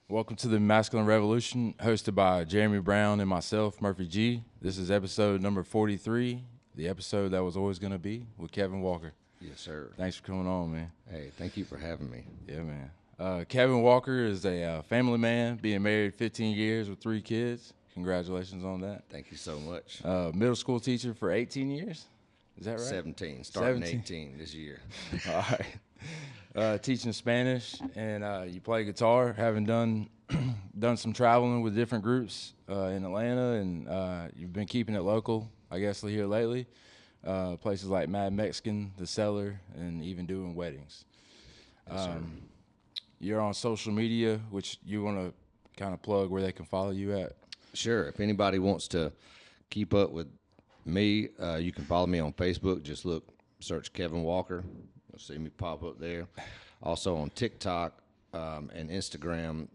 Welcome to the Masculine Revolution, hosted by Jeremy Brown and myself, Murphy G. This is episode number 43, the episode that was always going to be with Kevin Walker. Yes, sir. Thanks for coming on, man. Hey, thank you for having me. Yeah, man. Kevin Walker is a family man, being married 15 years with 3 kids. Congratulations on that. Thank you so much. Middle school teacher for 18 years. Is that right? 17, starting 17. 18 this year. All right. Teaching Spanish, and you play guitar, having done some traveling with different groups in Atlanta, and you've been keeping it local, I guess, here lately. Places like Mad Mexican, The Cellar, and even doing weddings. Yes, sir. You're on social media, which you want to kind of plug where they can follow you at. Sure. If anybody wants to keep up with me, you can follow me on Facebook. Just search Kevin Walker. You'll see me pop up there. Also on TikTok and Instagram,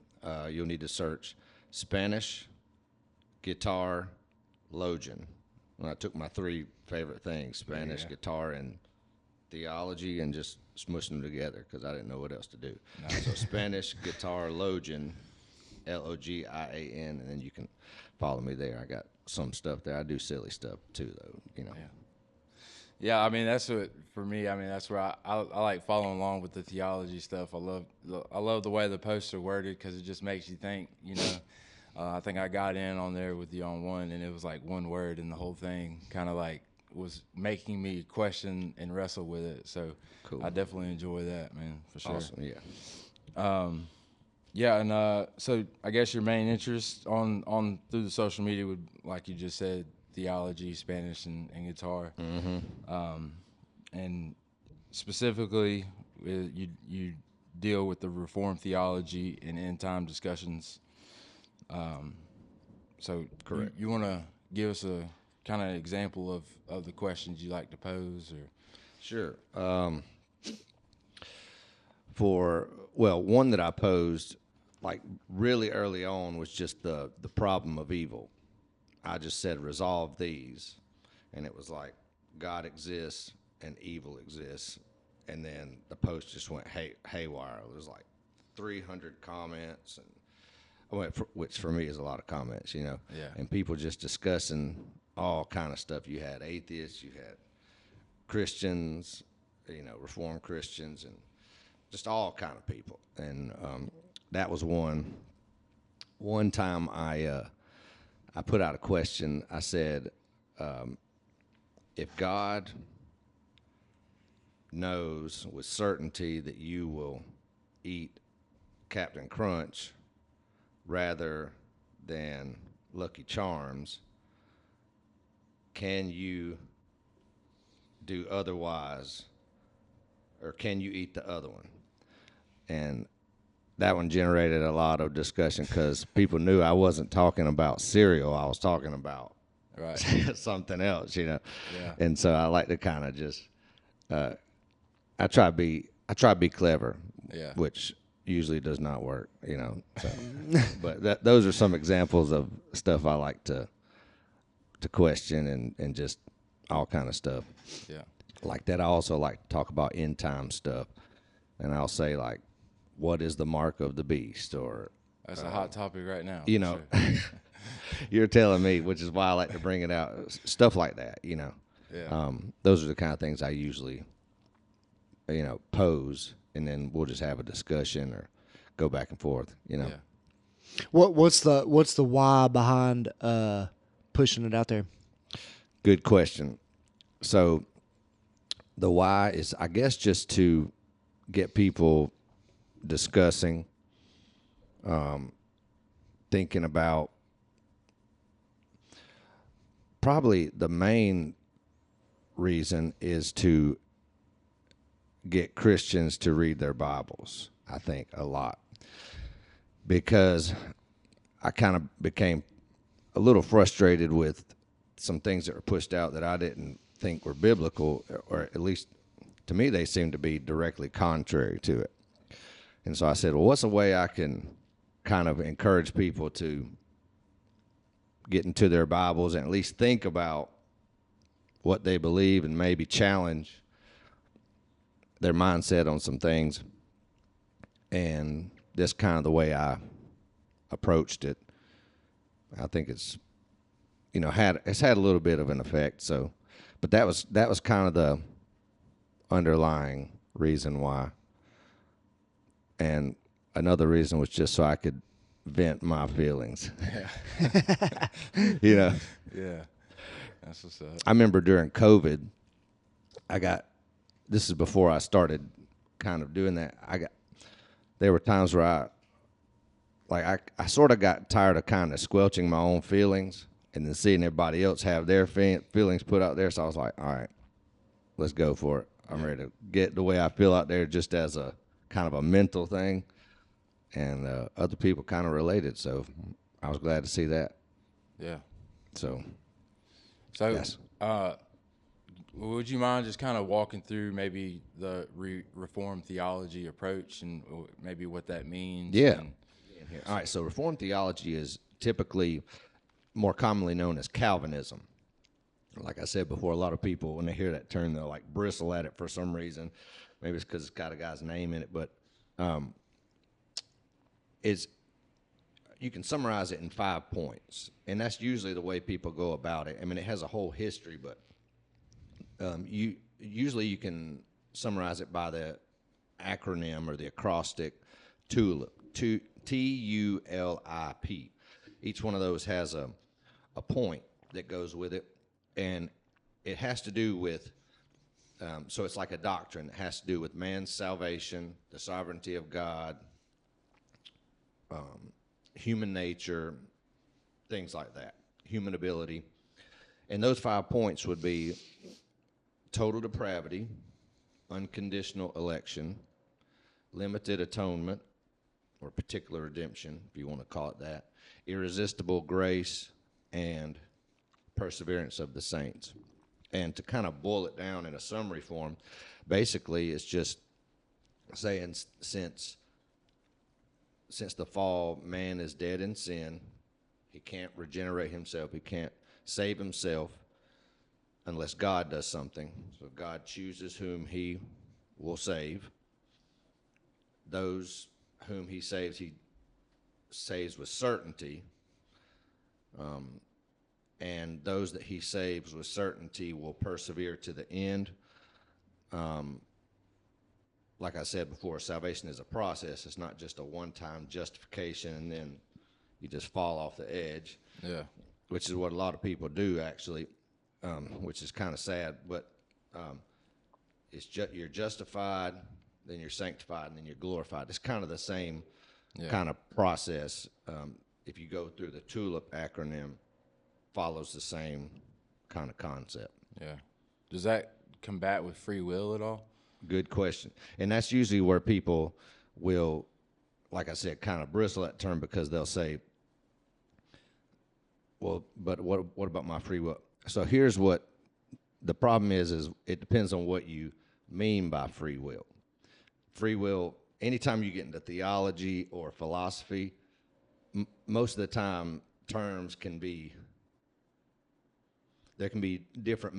you'll need to search Spanish Guitar Logian. And I took my 3 favorite things, Spanish, guitar, and theology, and just smushed them together because I didn't know what else to do. Nice. So Spanish Guitar Logian, Logian, and then you can follow me there. I got some stuff there. I do silly stuff too, though, you know. Yeah, I mean, that's what, for me, I mean, that's where I like following along with the theology stuff. I love the way the posts are worded because it just makes you think, you know. I think I got in on there with you on one, and it was like one word, and the whole thing kind of like was making me question and wrestle with it. So cool. I definitely enjoy that, man, for sure. Awesome, yeah. Yeah, and so I guess your main interest on through the social media would, like you just said, theology, Spanish, and guitar. Mm-hmm. And specifically, you deal with the Reformed Theology and end time discussions. So correct. You want to give us a kind of example of the questions you like to pose, or? Sure. One that I posed like really early on was just the problem of evil. I just said resolve these, and it was like God exists and evil exists, and then the post just went haywire. It was like 300 comments, and which for me is a lot of comments, you know. Yeah. And people just discussing all kind of stuff. You had atheists, you had Christians, you know, Reformed Christians, and just all kind of people. And that was one. One time I put out a question. I said, if God knows with certainty that you will eat Captain Crunch rather than Lucky Charms, can you do otherwise, or can you eat the other one? And that one generated a lot of discussion because people knew I wasn't talking about cereal. I was talking about something else, you know. Yeah. And so I like to kind of just I try to be clever, Yeah. which usually does not work, you know. So, but those are some examples of stuff I like to question and just all kind of stuff. Yeah. Like that. I also like to talk about end time stuff, and I'll say like, what is the mark of the beast? Or that's a hot topic right now. You know, sure. You're telling me, which is why I like to bring it out. Stuff like that, you know. Yeah. Those are the kind of things I usually, you know, pose, and then we'll just have a discussion or go back and forth, you know. Yeah. What's the why behind pushing it out there? Good question. So the why is, I guess, just to get people discussing, thinking about, probably the main reason is to get Christians to read their Bibles, I think, a lot. Because I kind of became a little frustrated with some things that were pushed out that I didn't think were biblical, or at least to me they seemed to be directly contrary to it. And so I said, well, what's a way I can kind of encourage people to get into their Bibles and at least think about what they believe and maybe challenge their mindset on some things. And that's kind of the way I approached it, I think it's had a little bit of an effect. So, but that was kind of the underlying reason why. And another reason was just so I could vent my feelings. Yeah. Yeah, that's what's up. I remember during COVID, this is before I started kind of doing that. There were times where I sort of got tired of kind of squelching my own feelings and then seeing everybody else have their feelings put out there. So I was like, all right, let's go for it. I'm ready to get the way I feel out there just as a kind of a mental thing. And other people kind of related. So I was glad to see that. Yeah. So yes. Would you mind just kind of walking through maybe the Reformed Theology approach and maybe what that means? Yeah. All right, so Reformed theology is typically more commonly known as Calvinism. Like I said before, a lot of people, when they hear that term, they'll like bristle at it for some reason. Maybe it's because it's got a guy's name in it, but you can summarize it in 5 points, and that's usually the way people go about it. I mean, it has a whole history, but you can summarize it by the acronym or the acrostic TULIP. TULIP. Each one of those has a point that goes with it, and it has to do with, so it's like a doctrine. It has to do with man's salvation, the sovereignty of God, human nature, things like that, human ability. And those 5 points would be total depravity, unconditional election, limited atonement, or particular redemption, if you want to call it that, irresistible grace, and perseverance of the saints. And to kind of boil it down in a summary form, basically it's just saying since the fall, man is dead in sin. He can't regenerate himself. He can't save himself unless God does something. So God chooses whom he will save. Those whom he saves with certainty. And those that he saves with certainty will persevere to the end. Like I said before, salvation is a process. It's not just a one-time justification and then you just fall off the edge. Yeah. Which is what a lot of people do, actually, which is kind of sad. But you're justified, then you're sanctified, and then you're glorified. It's kind of the same kind of process. If you go through the TULIP acronym, follows the same kind of concept. Yeah. Does that combat with free will at all? Good question. And that's usually where people will, like I said, kind of bristle at that term because they'll say, well, but what about my free will? So here's what the problem is it depends on what you mean by free will. Free will, anytime you get into theology or philosophy, most of the time terms there can be different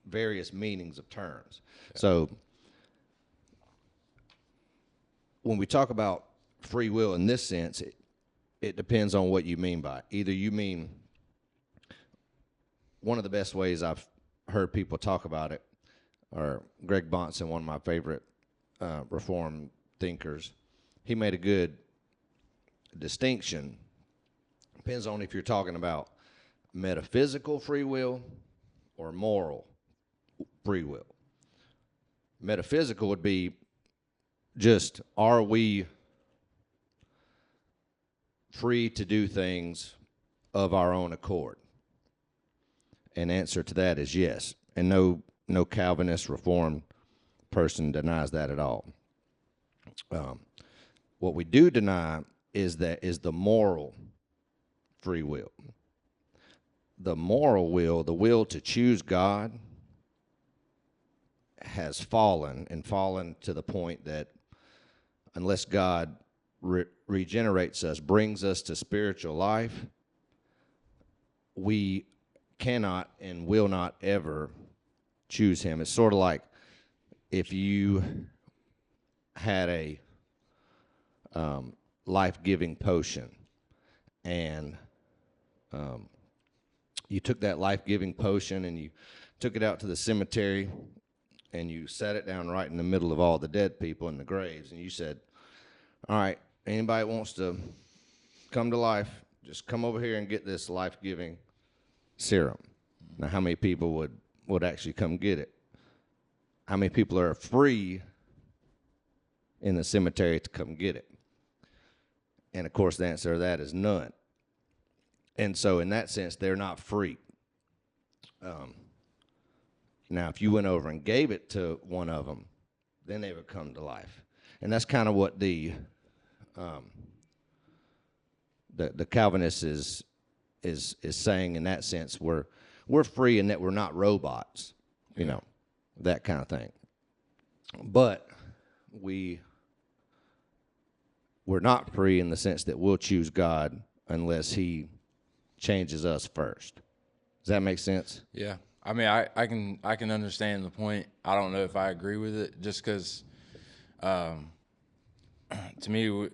various meanings of terms. Yeah. So when we talk about free will in this sense, it depends on what you mean by it. Either you mean, one of the best ways I've heard people talk about it, or Greg Bonson, one of my favorite Reformed thinkers, he made a good distinction. Depends on if you're talking about metaphysical free will or moral free will. Metaphysical would be just, are we free to do things of our own accord? And answer to that is yes. And no Calvinist Reformed person denies that at all. What we do deny is the moral free will. The moral will, the will to choose God, has fallen to the point that unless God regenerates us, brings us to spiritual life, we cannot and will not ever choose him. It's sort of like if you had a life-giving potion and you took that life-giving potion and you took it out to the cemetery and you sat it down right in the middle of all the dead people in the graves, and you said, all right, anybody that wants to come to life, just come over here and get this life-giving serum. Now, how many people would actually come get it? How many people are free in the cemetery to come get it? And, of course, the answer to that is none. And so, in that sense, they're not free. Now, if you went over and gave it to one of them, then they would come to life. And that's kind of what the Calvinist is saying in that sense. We're free in that we're not robots, you know, that kind of thing. But we're not free in the sense that we'll choose God unless he changes us first. Does that make sense? Yeah. I mean, I can understand the point. I don't know if I agree with it, just because to me,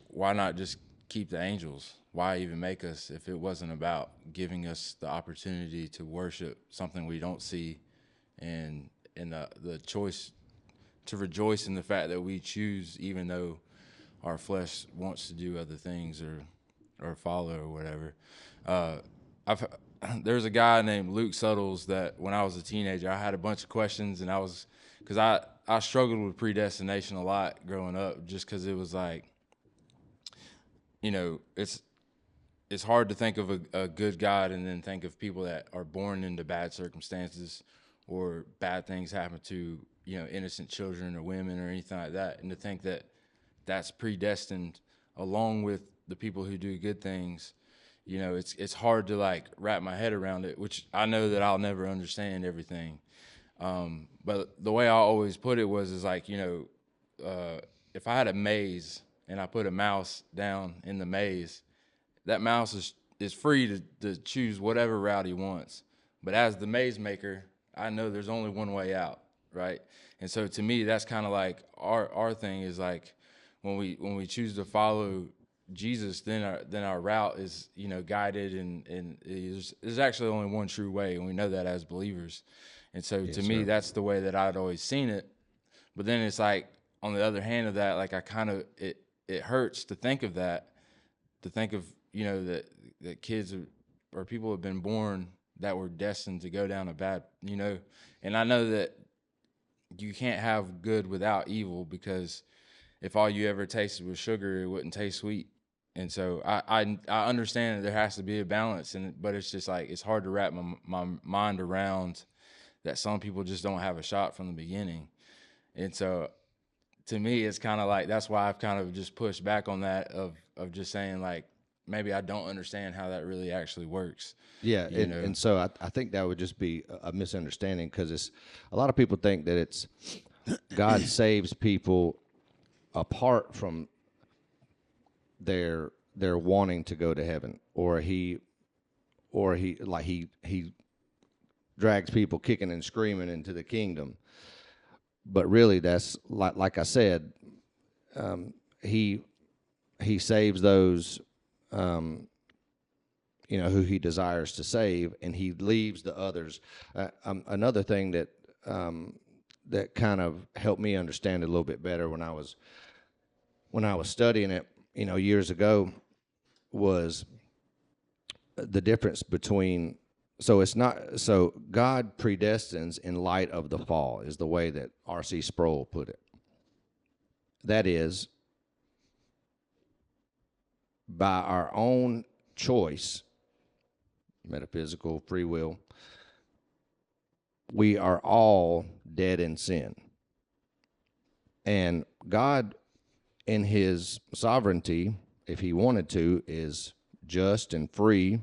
why not just keep the angels? Why even make us if it wasn't about giving us the opportunity to worship something we don't see, and the choice to rejoice in the fact that we choose, even though our flesh wants to do other things or follow or whatever. There's a guy named Luke Suttles that when I was a teenager, I had a bunch of questions, and because I struggled with predestination a lot growing up, just because it was like, you know, it's hard to think of a good God and then think of people that are born into bad circumstances or bad things happen to, you know, innocent children or women or anything like that, and to think that that's predestined along with the people who do good things. You know, it's hard to like wrap my head around it, which I know that I'll never understand everything. But the way I always put it is like, you know, if I had a maze and I put a mouse down in the maze, that mouse is free to choose whatever route he wants. But as the maze maker, I know there's only one way out, right? And so to me, that's kind of like our thing is like when we choose to follow Jesus, then our route is, you know, guided, and there's actually only one true way, and we know that as believers. And so to me, that's the way that I'd always seen it. But then it's like, on the other hand of that, like I kind of, it hurts to think of that, to think of, you know, that kids or people have been born that were destined to go down a bad, you know. And I know that you can't have good without evil, because if all you ever tasted was sugar, it wouldn't taste sweet. And so I understand that there has to be a balance, but it's just like, it's hard to wrap my mind around that some people just don't have a shot from the beginning. And so to me, it's kind of like, that's why I've kind of just pushed back on that of just saying like, maybe I don't understand how that really actually works. Yeah, and so I think that would just be a misunderstanding, because it's a lot of people think that it's God saves people apart from their wanting to go to heaven, or he drags people kicking and screaming into the kingdom. But really, that's like I said, he saves those you know, who he desires to save, and he leaves the others. Another thing that kind of helped me understand it a little bit better when I was studying it, you know, years ago, was the difference between, so God predestines in light of the fall, is the way that R.C. Sproul put it. That is, by our own choice, metaphysical free will, we are all dead in sin. And God, in his sovereignty, if he wanted to, is just and free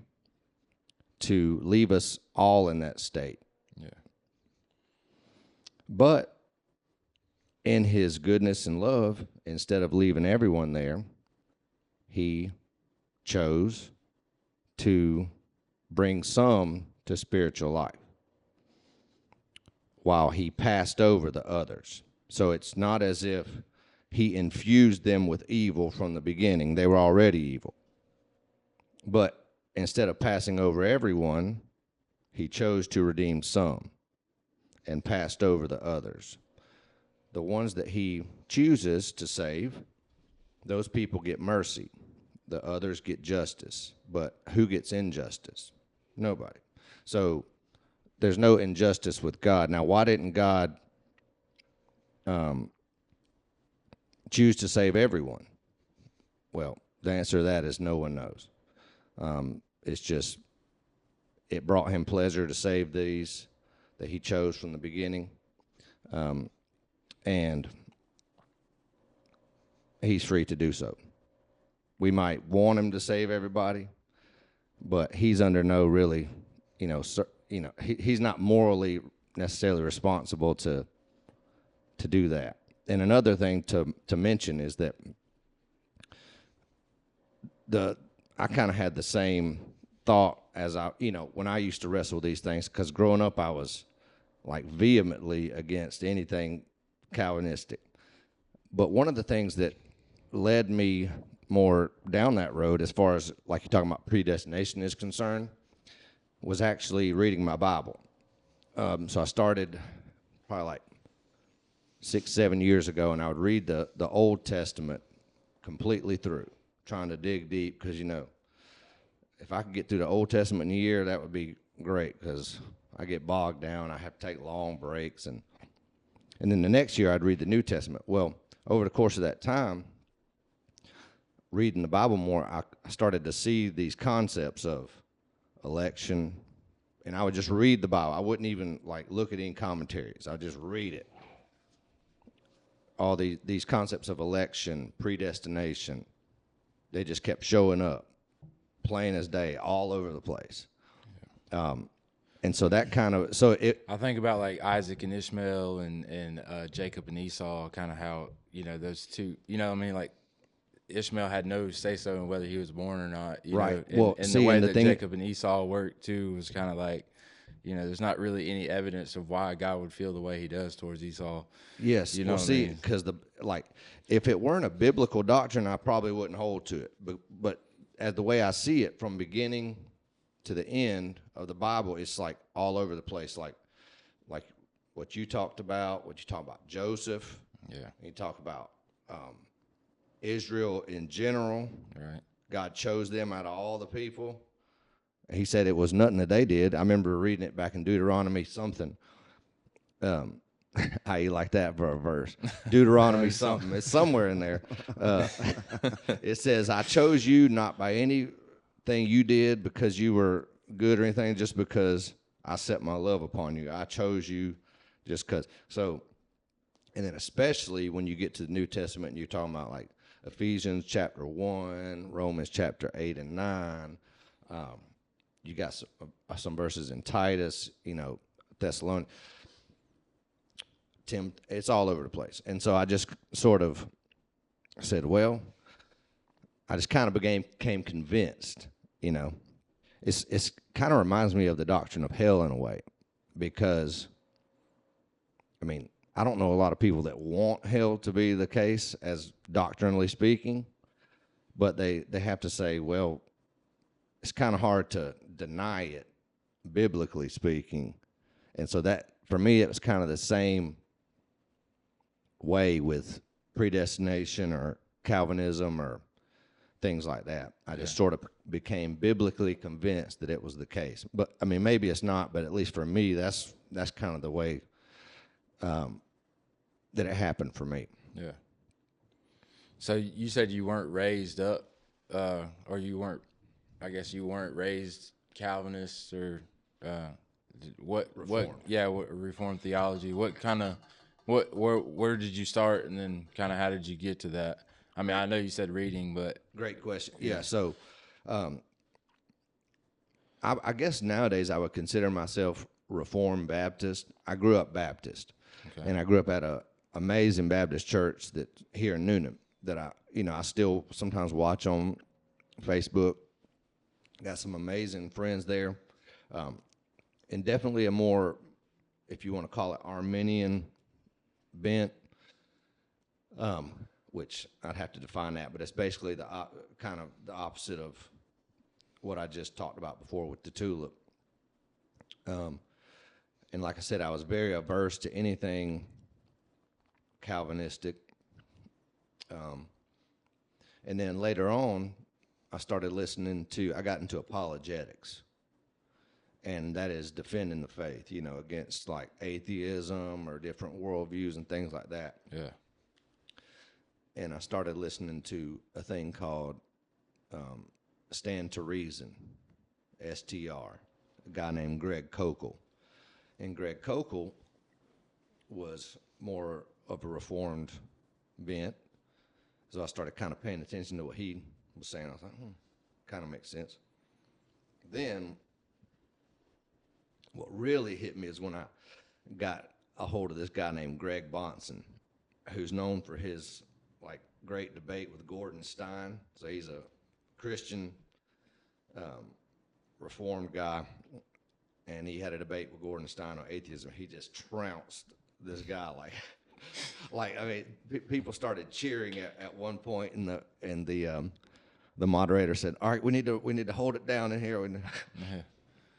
to leave us all in that state. Yeah. But in his goodness and love, instead of leaving everyone there, he chose to bring some to spiritual life while he passed over the others. So it's not as if he infused them with evil from the beginning. They were already evil. But instead of passing over everyone, he chose to redeem some and passed over the others. The ones that he chooses to save, those people get mercy. The others get justice. But who gets injustice? Nobody. So there's no injustice with God. Now, why didn't God choose to save everyone? Well, the answer to that is no one knows. It's just, it brought him pleasure to save these that he chose from the beginning. And he's free to do so. We might want him to save everybody, but he's under no really, he's not morally necessarily responsible to do that. And another thing to mention is that I kind of had the same thought as when I used to wrestle with these things, because growing up I was like vehemently against anything Calvinistic. But one of the things that led me more down that road, as far as like you're talking about predestination is concerned, was actually reading my Bible. So I started probably like 6-7 years ago, and I would read the Old Testament completely through, trying to dig deep, because if I could get through the Old Testament in a year, that would be great, because I get bogged down. I have to take long breaks, and then the next year I'd read the New Testament. Well, over the course of that time, reading the Bible more, I started to see these concepts of election, and I would just read the Bible. I wouldn't even like look at any commentaries. I would just read it. All these concepts of election, predestination, they just kept showing up, plain as day, all over the place. And so that kind of, I think about like Isaac and Ishmael and Jacob and Esau, kind of how, those two, like Ishmael had no say so in whether he was born or not. Right. And the way that Jacob and Esau worked too was kind of like, there's not really any evidence of why God would feel the way he does towards Esau. Yes. Because if it weren't a biblical doctrine, I probably wouldn't hold to it. But as the way I see it, from beginning to the end of the Bible, it's like all over the place. Like what you talked about, Joseph. Yeah. You talk about Israel in general. Right. God chose them out of all the people. He said it was nothing that they did. I remember reading it back in Deuteronomy something. How you like that for a verse? Deuteronomy something. It's somewhere in there. It says, I chose you not by anything you did because you were good or anything, just because I set my love upon you. I chose you just because. So, and then especially when you get to the New Testament and you're talking about like Ephesians chapter 1, Romans chapter 8 and 9, you got some verses in Titus, Thessalonians. Tim, it's all over the place. And so I just sort of said, well, I just kind of became convinced, It's kind of reminds me of the doctrine of hell in a way, because, I don't know a lot of people that want hell to be the case, as doctrinally speaking, but they have to say, well, it's kind of hard to deny it, biblically speaking. And so that, for me, it was kind of the same way with predestination or Calvinism or things like that. I just sort of became biblically convinced that it was the case. But, maybe it's not, but at least for me, that's kind of the way that it happened for me. Yeah. So you said you weren't raised up, or you weren't raised Calvinist, or Reformed Theology. Where did you start, and then kind of how did you get to that? I know you said reading, but great question. Yeah. So, I guess nowadays I would consider myself Reformed Baptist. I grew up Baptist, and I grew up at a amazing Baptist church that here in Noonan that I still sometimes watch on Facebook. Got some amazing friends there, and definitely a more, if you want to call it, Arminian bent, which I'd have to define that, but it's basically the kind of the opposite of what I just talked about before with the tulip. And like I said, I was very averse to anything Calvinistic. And then later on, I started I got into apologetics. And that is defending the faith, against like atheism or different worldviews and things like that. Yeah. And I started listening to a thing called Stand to Reason, STR, a guy named Greg Koukl. And Greg Koukl was more of a Reformed bent. So I started kind of paying attention to what he was saying. I was like, kind of makes sense. Then what really hit me is when I got a hold of this guy named Greg Bonson, who's known for his like great debate with Gordon Stein. So he's a Christian Reformed guy, and he had a debate with Gordon Stein on atheism. He just trounced this guy people started cheering at one point, and the moderator said, "All right, we need to hold it down in here."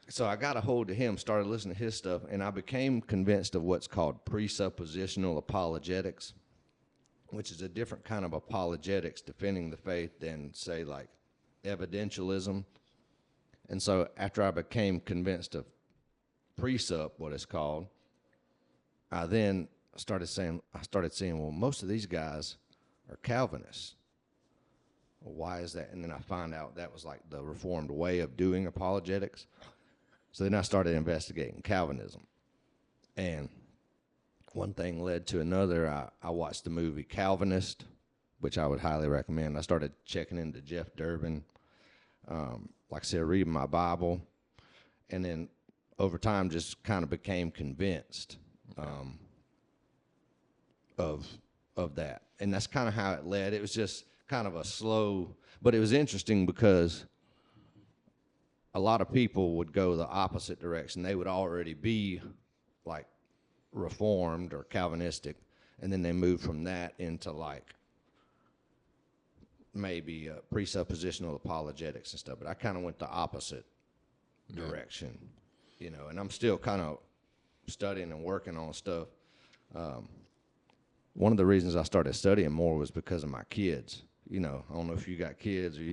So I got a hold of him, started listening to his stuff, and I became convinced of what's called presuppositional apologetics, which is a different kind of apologetics defending the faith than, say, like evidentialism. And so after I became convinced of presup, what it's called, I then started seeing, well, most of these guys are Calvinists. Well, why is that? And then I found out that was like the Reformed way of doing apologetics. So then I started investigating Calvinism. And one thing led to another. I watched the movie Calvinist, which I would highly recommend. I started checking into Jeff Durbin. Like I said, reading my Bible. And then over time just kind of became convinced of that. And that's kind of how it led. It was just kind of a slow, but it was interesting because a lot of people would go the opposite direction. They would already be like Reformed or Calvinistic, and then they move from that into like maybe presuppositional apologetics and stuff. But I kind of went the opposite direction, and I'm still kind of studying and working on stuff. One of the reasons I started studying more was because of my kids. I don't know if you got kids or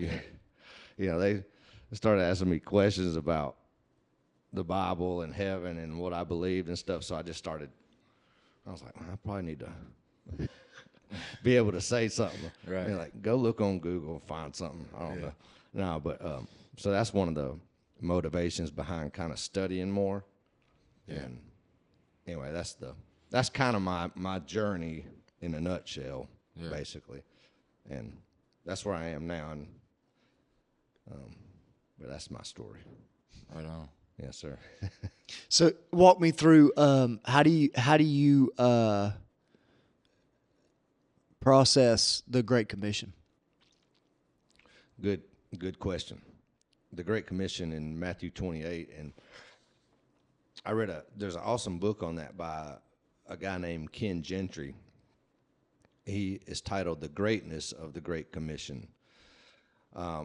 they started asking me questions about the Bible and heaven and what I believed and stuff. So I was like, I probably need to be able to say something. Right. Like, go look on Google and find something. I don't know. No, but so that's one of the motivations behind kind of studying more. Yeah. And anyway, that's kind of my journey in a nutshell, basically. And that's where I am now. And but that's my story. Right on. Yes, sir. So walk me through how do you process the Great Commission? Good question. The Great Commission in Matthew 28, and I read there's an awesome book on that by a guy named Ken Gentry. He is titled "The Greatness of the Great Commission," I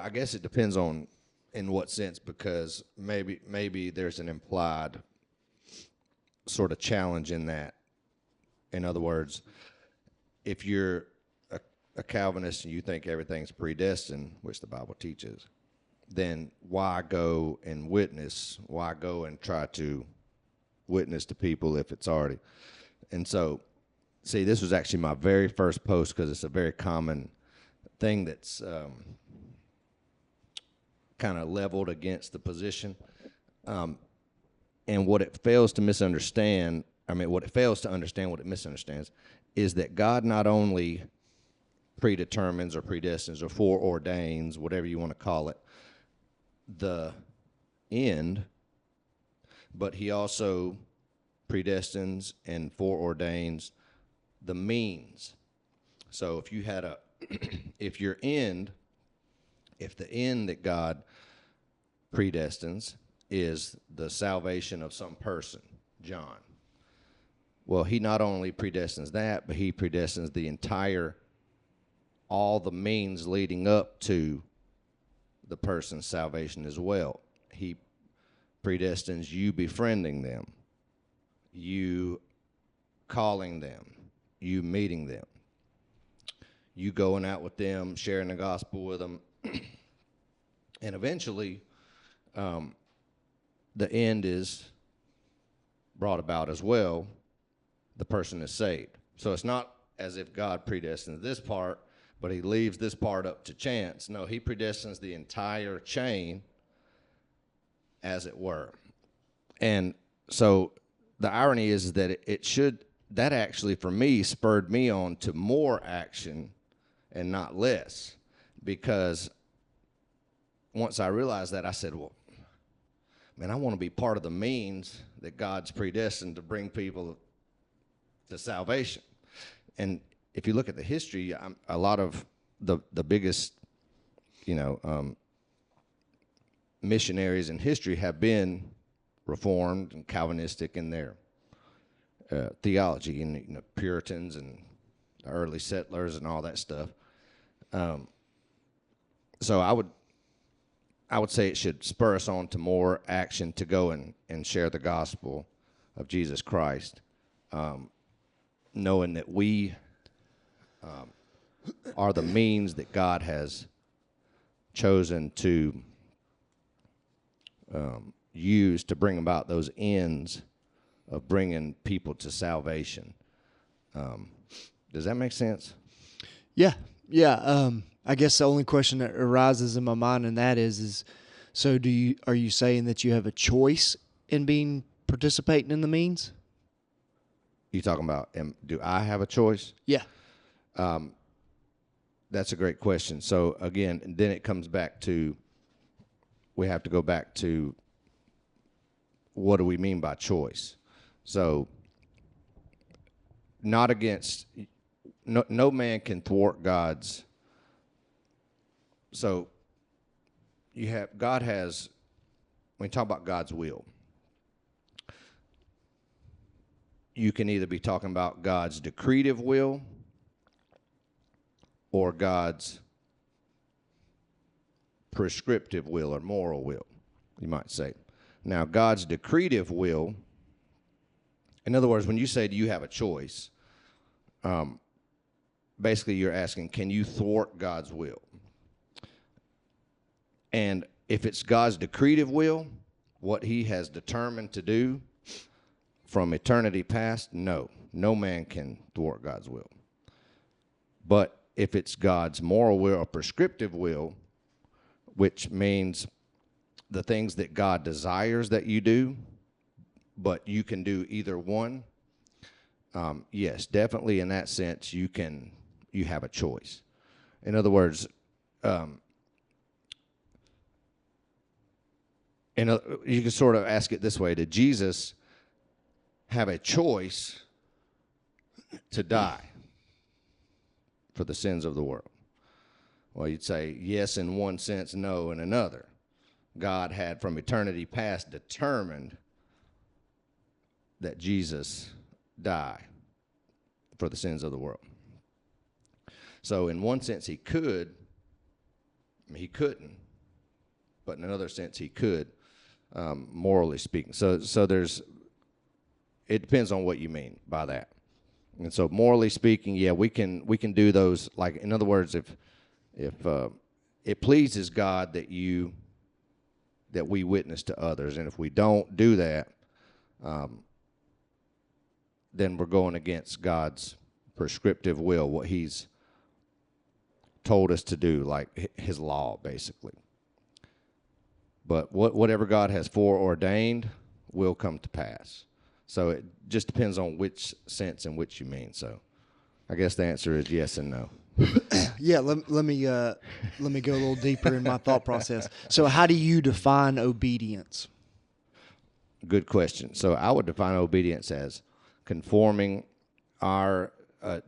guess it depends on in what sense, because maybe there's an implied sort of challenge in that. In other words, if you're a Calvinist and you think everything's predestined, which the Bible teaches, then why go and witness? Why go and try to witness to people if it's already? And so, see, this was actually my very first post because it's a very common thing that's kind of leveled against the position. And what it fails to understand what it misunderstands is that God not only predetermines or predestines or foreordains, whatever you want to call it, the end, but he also predestines and foreordains the means. So if you had if the end that God predestines is the salvation of some person, John, Well, he not only predestines that, but he predestines all the means leading up to the person's salvation as well. He predestines you befriending them, you calling them, you meeting them, you going out with them, sharing the gospel with them, and eventually the end is brought about as well. The person is saved. So it's not as if God predestines this part, but he leaves this part up to chance. No, he predestines the entire chain, as it were. And so the irony is that that actually for me spurred me on to more action and not less, because once I realized that, I said, well, man, I want to be part of the means that God's predestined to bring people to salvation. And if you look at the history, a lot of the biggest, missionaries in history have been Reformed and Calvinistic in their theology, and Puritans and the early settlers and all that stuff. So I would say it should spur us on to more action to go and share the gospel of Jesus Christ, knowing that we are the means that God has chosen to use to bring about those ends of bringing people to salvation. Does that make sense? Yeah. I guess the only question that arises in my mind in that is so are you saying that you have a choice in participating in the means? You talking about, do I have a choice? Yeah. That's a great question. So again, then it comes back to, we have to go back to what do we mean by choice? So no man can thwart God's. So God has, when we talk about God's will, you can either be talking about God's decretive will or God's prescriptive will or moral will, you might say. Now, God's decretive will, in other words, when you say, do you have a choice, basically you're asking, can you thwart God's will? And if it's God's decretive will, what he has determined to do from eternity past, no man can thwart God's will. But if it's God's moral will or prescriptive will, which means the things that God desires that you do, but you can do either one, yes, definitely in that sense you have a choice. In other words, you can sort of ask it this way: did Jesus have a choice to die for the sins of the world? Well, you'd say yes in one sense, no in another. God had from eternity past determined that Jesus die for the sins of the world. So in one sense he could, he couldn't, but in another sense he could, morally speaking. So it depends on what you mean by that. And so morally speaking, yeah, we can do those. Like, in other words, if it pleases God that we witness to others, and if we don't do that, then we're going against God's prescriptive will, what he's told us to do, like his law, basically. But whatever God has foreordained will come to pass. So it just depends on which sense in which you mean. So I guess the answer is yes and no. Yeah, let me go a little deeper in my thought process. So how do you define obedience? Good question. So I would define obedience as conforming our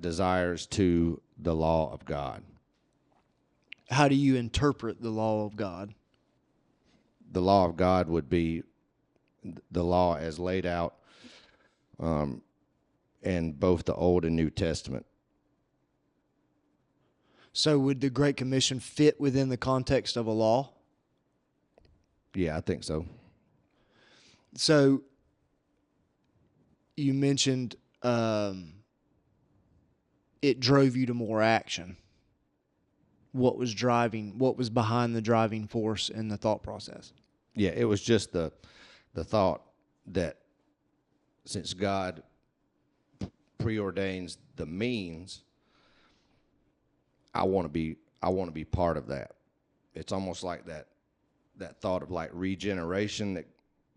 desires to the law of God. How do you interpret the law of God? The law of God would be the law as laid out in both the Old and New Testament. So would the Great Commission fit within the context of a law? Yeah, I think so. So you mentioned it drove you to more action. What was behind the driving force in the thought process? Yeah, it was just the thought that since God preordains the means, I want to be part of that. It's almost like that thought of like regeneration,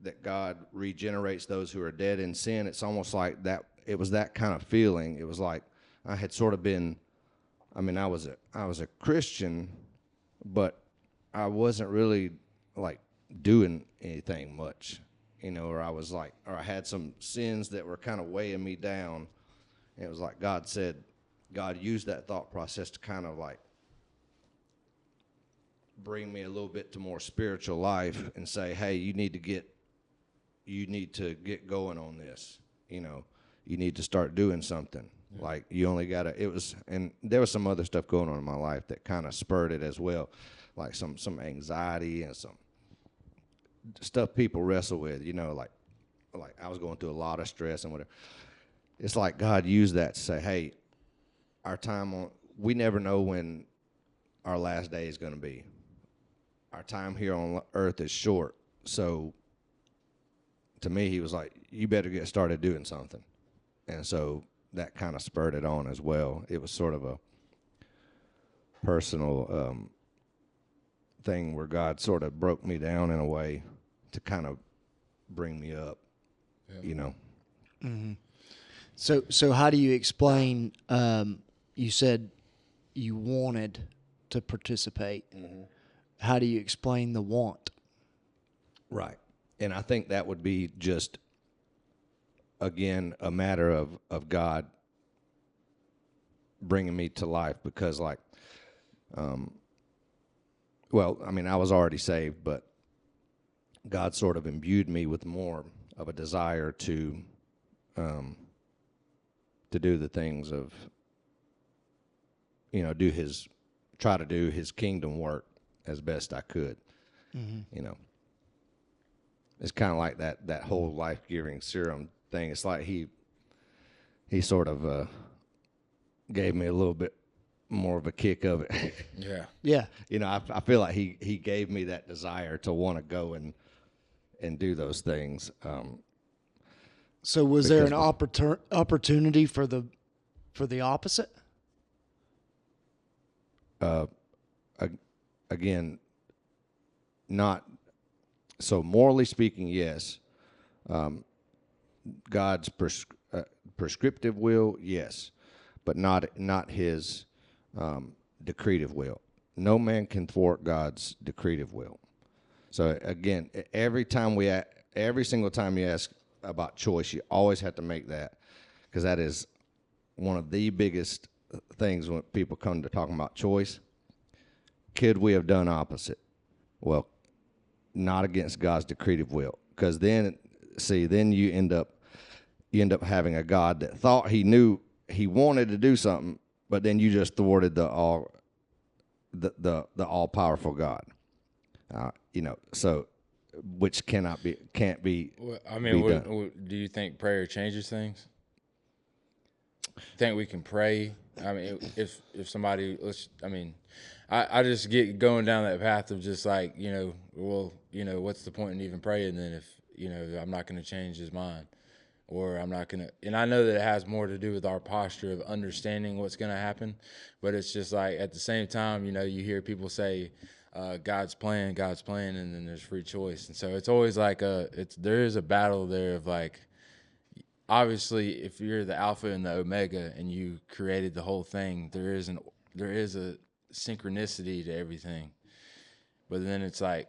that God regenerates those who are dead in sin. It's almost like that. It was that kind of feeling. It was like I had sort of been. I mean, I was a Christian, but I wasn't really like doing anything much, or I had some sins that were kind of weighing me down. And it was like God used that thought process to kind of like bring me a little bit to more spiritual life and say, hey, you need to get going on this. You need to start doing something. Yeah. Like you only gotta. And there was some other stuff going on in my life that kind of spurred it as well, like some anxiety and some stuff people wrestle with. Like I was going through a lot of stress and whatever. It's like God used that to say, hey, we never know when our last day is going to be. Our time here on earth is short. So to me, he was like, you better get started doing something. And so that kind of spurred it on as well. It was sort of a personal thing where God sort of broke me down in a way to kind of bring me up, Mm-hmm. So how do you explain, you said you wanted to participate. Mm-hmm. How do you explain the want? Right. And I think that would be just, again, a matter of God bringing me to life because, I was already saved, but God sort of imbued me with more of a desire to do the things of, try to do his kingdom work as best I could. Mm-hmm. It's kind of like that whole life-giving serum thing. It's like he sort of gave me a little bit more of a kick of it. Yeah. Yeah. I feel like he gave me that desire to want to go and do those things. So was there an opportunity for the opposite? Again, not so morally speaking, yes. God's prescriptive will, yes, but not his decretive will. No man can thwart God's decretive will. So again, every single time you ask about choice, you always have to make that, because that is one of the biggest things when people come to talking about choice. Could we have done opposite? Well, not against God's decretive will, because then you end up having a God that thought he knew he wanted to do something, but then you just thwarted the all powerful God. So which can't be. Well, I mean, do you think prayer changes things? Think we can pray? I mean, if somebody, I just get going down that path of just like, what's the point in even praying then if, I'm not going to change his mind, or I'm not going to, and I know that it has more to do with our posture of understanding what's going to happen, but it's just like at the same time, you hear people say, God's plan, and then there's free choice. And so it's always like there is a battle there of like, obviously if you're the Alpha and the Omega and you created the whole thing, there is a synchronicity to everything. But then it's like,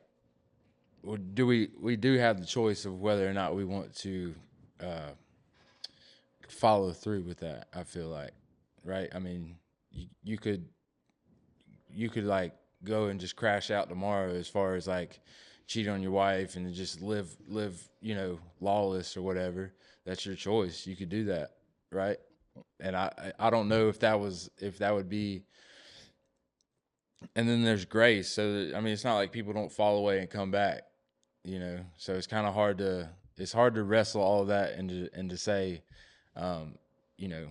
we do have the choice of whether or not we want to follow through with that, I feel like, right? I mean, you could like go and just crash out tomorrow as far as like cheat on your wife and just live lawless or whatever. That's your choice. You could do that. right? And I don't know if that would be. And then there's grace. So I mean, it's not like people don't fall away and come back, you know. So it's kind of hard to wrestle all of that and to say, you know,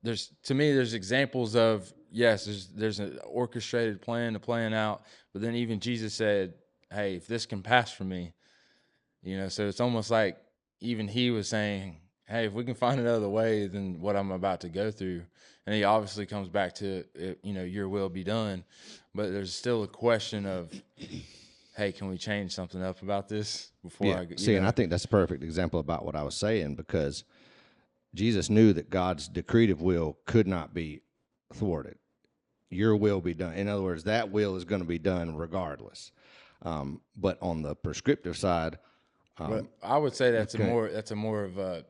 there's examples of, yes, there's an orchestrated plan to plan out, but then even Jesus said, hey, if this can pass for me, you know. So it's almost like even he was saying, hey, if we can find another way than what I'm about to go through. And he obviously comes back to, you know, your will be done, but there's still a question of, hey, can we change something up about this before I see, and I think that's a perfect example about what I was saying, because Jesus knew that God's decretive will could not be thwarted. Your will be done. In other words, that will is going to be done regardless. But on the prescriptive side, but I would say that's a more of a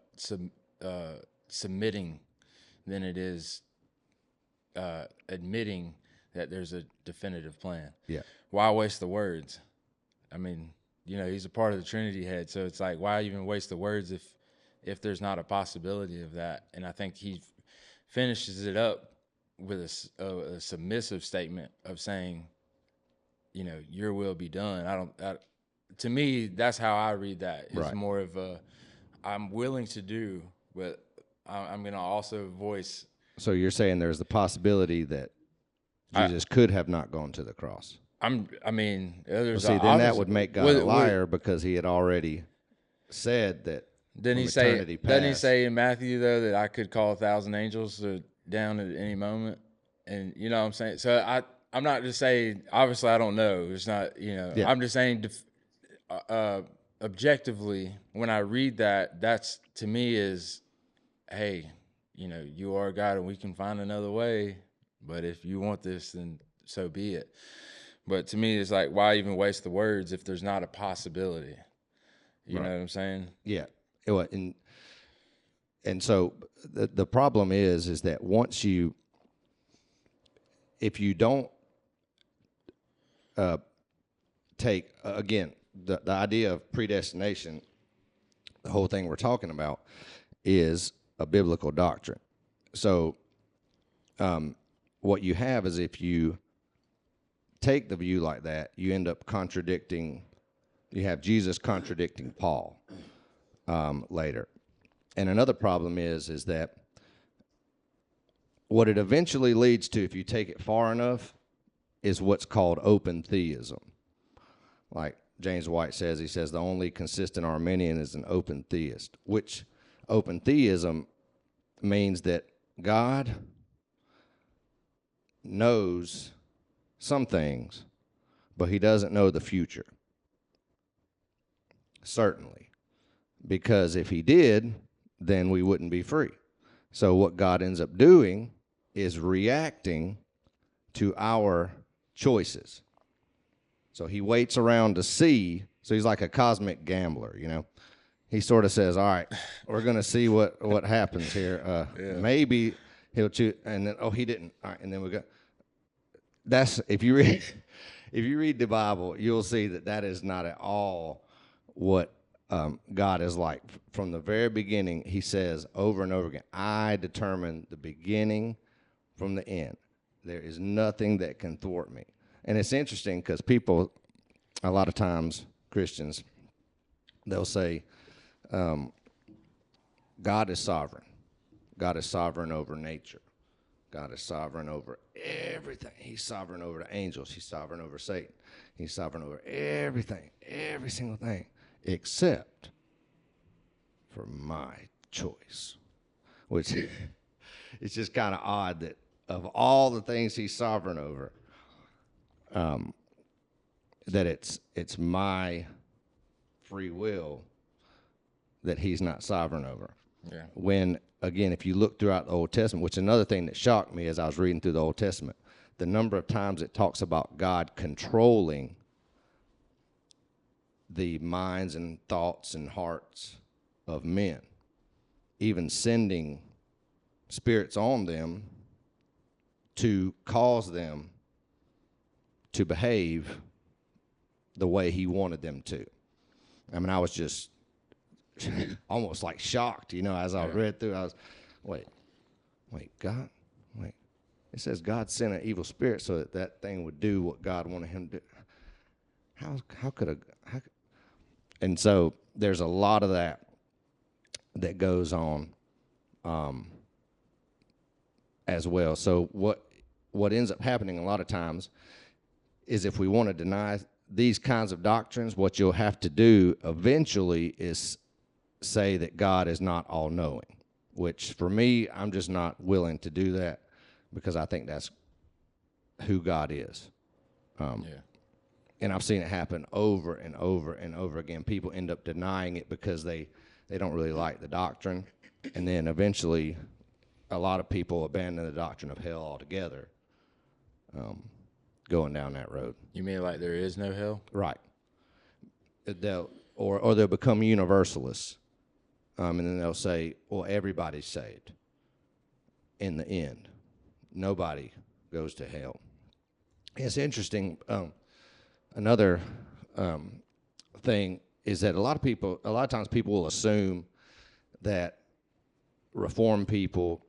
submitting than it is admitting that there's a definitive plan. Yeah. Why waste the words? I mean, you know, he's a part of the Trinity head, so it's like, why even waste the words if there's not a possibility of that? And I think he finishes it up with a submissive statement of saying, you know, your will be done. To me, that's how I read that. It's right. more of a, I'm willing to do, but I'm going to also voice. So you're saying there's the possibility that Jesus could have not gone to the cross. There's then that would make God a liar, because he had already said that. Didn't he say in Matthew, though, that I could call 1,000 angels down at any moment? And you know what I'm saying? So I'm not just saying, obviously I don't know. It's not, you know, I'm just saying objectively, when I read that, that's to me is, hey, you know, you are God and we can find another way. But if you want this, then so be it. But to me, it's like, why even waste the words if there's not a possibility? You know what I'm saying? Yeah. And so the problem is that if you don't take, again, the idea of predestination, the whole thing we're talking about is a biblical doctrine. So what you have is, if you take the view like that, you end up you have Jesus contradicting Paul later. And another problem is that what it eventually leads to, if you take it far enough, is what's called open theism. Like James White says, he says the only consistent Arminian is an open theist, which open theism means that God knows some things, but he doesn't know the future. Certainly. Because if he did, then we wouldn't be free. So what God ends up doing is reacting to our choices. So he waits around to see. So he's like a cosmic gambler, you know. He sort of says, all right, we're going to see what happens here. Maybe he'll choose, and then, he didn't. All right, and then we go. That's, if you read the Bible, you'll see that is not at all what God is like. From the very beginning, he says over and over again, I determine the beginning from the end. There is nothing that can thwart me. And it's interesting because people, a lot of times, Christians, they'll say, God is sovereign. God is sovereign over nature. God is sovereign over everything. He's sovereign over the angels. He's sovereign over Satan. He's sovereign over everything, every single thing, except for my choice. Which it's just kind of odd that of all the things he's sovereign over, that it's my free will that he's not sovereign over. Yeah. When, again, if you look throughout the Old Testament, which another thing that shocked me as I was reading through the Old Testament, the number of times it talks about God controlling the minds and thoughts and hearts of men, even sending spirits on them to cause them to behave the way he wanted them to. I mean, I was just almost like shocked, you know, as I read through. I was wait, God, wait. It says God sent an evil spirit so that that thing would do what God wanted him to do. How could and so there's a lot of that goes on as well. So what ends up happening a lot of times is if we want to deny these kinds of doctrines, what you'll have to do eventually is say that God is not all-knowing, which for me, I'm just not willing to do that because I think that's who God is. And I've seen it happen over and over and over again. People end up denying it because they don't really like the doctrine. And then eventually, a lot of people abandon the doctrine of hell altogether, going down that road. You mean like there is no hell? Right. Or they'll become universalists. And then they'll say, well, everybody's saved. In the end, nobody goes to hell. It's interesting. Another thing is that a lot of times people will assume that Reformed people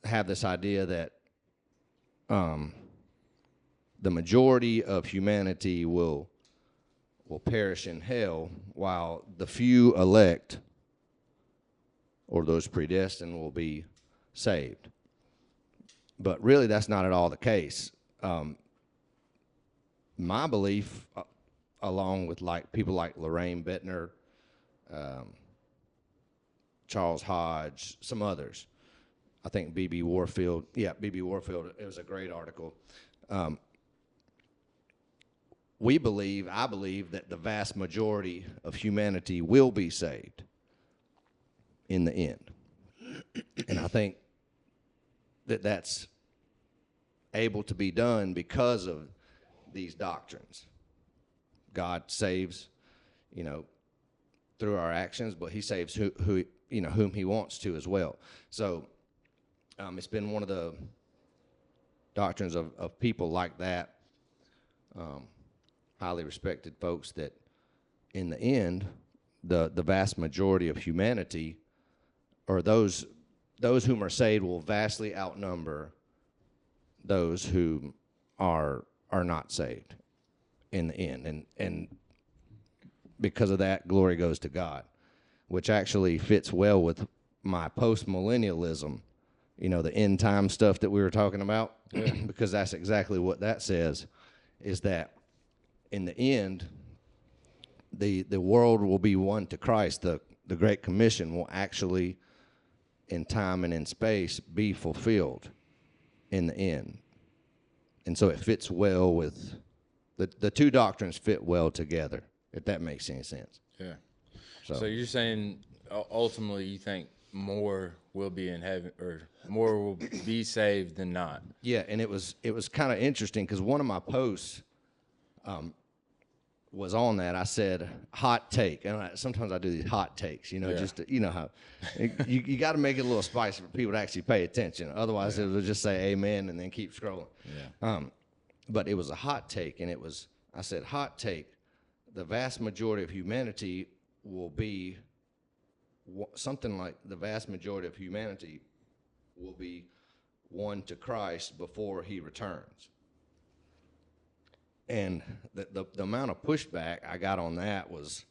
have this idea that the majority of humanity will perish in hell, while the few elect or those predestined will be saved. But really, that's not at all the case. My belief, along with like people like Lorraine Bettner, Charles Hodge, some others, I think B.B. Warfield, it was a great article. I believe that the vast majority of humanity will be saved in the end. And I think that that's able to be done because of these doctrines. God saves, through our actions, but he saves whom he wants to as well. So it's been one of the doctrines of people like that, highly respected folks, that in the end, the vast majority of humanity, or those whom are saved, will vastly outnumber those who are not saved in the end. And because of that, glory goes to God, which actually fits well with my post-millennialism, the end time stuff that we were talking about, because that's exactly what that says, is that in the end, the world will be won to Christ. The Great Commission will actually, in time and in space, be fulfilled in the end. And so it fits well with, the two doctrines fit well together, if that makes any sense. Yeah. So you're saying ultimately you think more will be in heaven, or more will be saved than not? Yeah, and it was kind of interesting because one of my posts was on that. I said hot take, and sometimes I do these hot takes, just to, how you got to make it a little spicy for people to actually pay attention. Otherwise, it will just say amen and then keep scrolling. Yeah. But it was a hot take, and I said hot take. The vast majority of humanity will be something like the vast majority of humanity will be won to Christ before he returns. And the amount of pushback I got on that was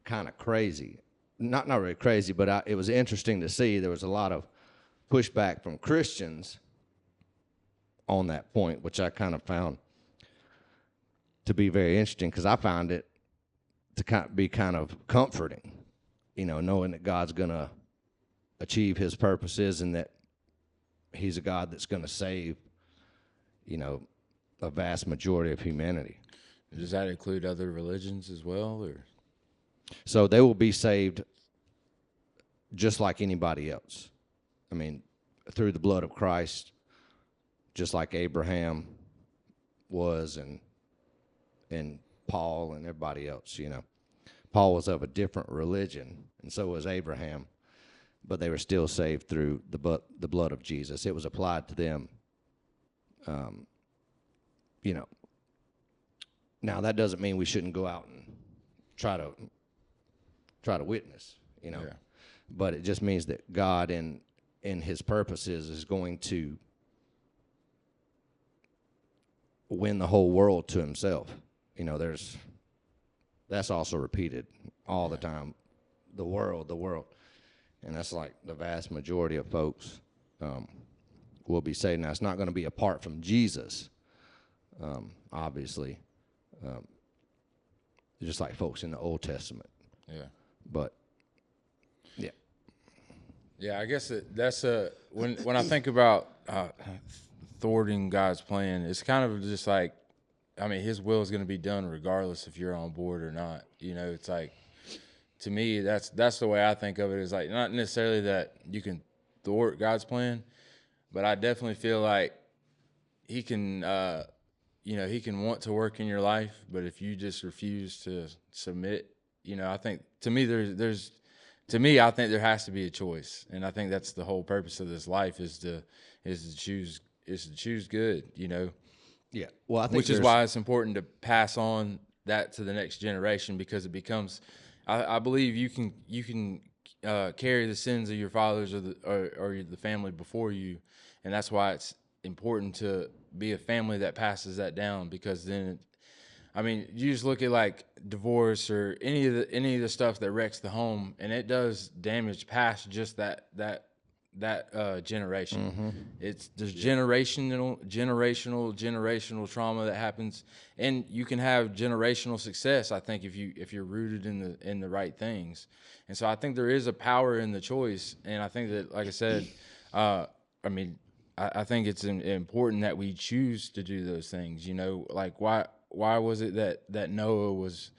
kind of crazy. Not really crazy, but it was interesting to see. There was a lot of pushback from Christians on that point, which I kind of found to be very interesting, because I found it to be kind of comforting, knowing that God's going to achieve his purposes and that he's a God that's going to save, a vast majority of humanity. Does that include other religions as well, or? So they will be saved just like anybody else. I mean, through the blood of Christ, just like Abraham was, and Paul and everybody else, Paul was of a different religion, and so was Abraham, but they were still saved through the blood of Jesus. It was applied to them. Now that doesn't mean we shouldn't go out and try to witness, but it just means that God, in in his purposes is going to win the whole world to himself. You know, that's also repeated all the time. The world. And that's like the vast majority of folks will be saved. Now, it's not going to be apart from Jesus, obviously, just like folks in the Old Testament. Yeah. But, yeah. Yeah, I guess that's when I think about thwarting God's plan, it's kind of just like, I mean, his will is going to be done regardless if you're on board or not. You know, it's like, to me, that's the way I think of it, is like, not necessarily that you can thwart God's plan, but I definitely feel like he can, he can want to work in your life, but if you just refuse to submit, I think, to me, I think there has to be a choice, and I think that's the whole purpose of this life is to choose good, Yeah. Well, I think which is why it's important to pass on that to the next generation, because it becomes, I believe you can carry the sins of your fathers or the family before you, and that's why it's important to be a family that passes that down, because then, you just look at like divorce or any of the stuff that wrecks the home, and it does damage past just that generation. Mm-hmm. There's generational trauma that happens, and you can have generational success, I think, if you're rooted in the right things. And so I think there is a power in the choice, and I think that, like I said, I think it's important that we choose to do those things. Like why was it that Noah was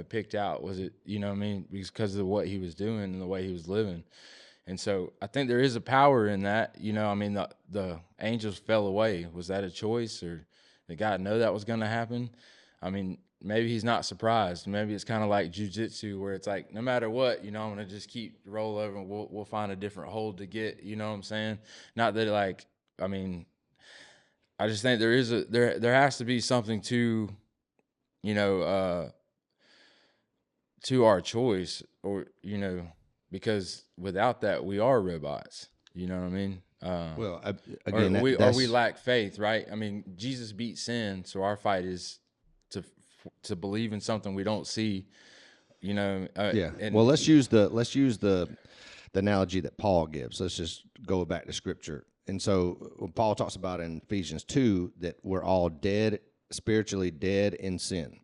picked out? Was it because of what he was doing and the way he was living? And so I think there is a power in that. The angels fell away. Was that a choice, or did God know that was going to happen? Maybe he's not surprised. Maybe it's kind of like jiu-jitsu, where it's like, no matter what, I'm going to just keep roll over and we'll find a different hold to get, you know what I'm saying? Not that I just think there has to be something to, to our choice, or, because without that, we are robots. You know what I mean? Again, or we lack faith, right? Jesus beat sin, so our fight is to believe in something we don't see. Well, let's use the analogy that Paul gives. Let's just go back to Scripture. And so when Paul talks about in Ephesians 2 that we're all dead, spiritually dead in sin.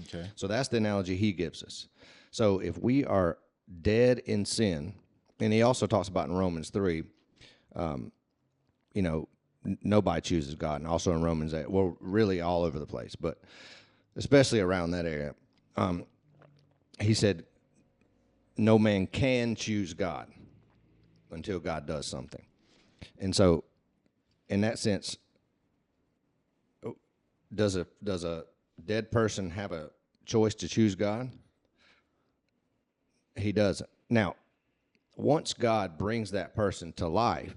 Okay. So that's the analogy he gives us. So if we are dead in sin, and he also talks about in Romans 3, nobody chooses God, and also in Romans 8, well, really all over the place, but especially around that area. He said, no man can choose God until God does something. And so, in that sense, does a dead person have a choice to choose God? He doesn't. Now, once God brings that person to life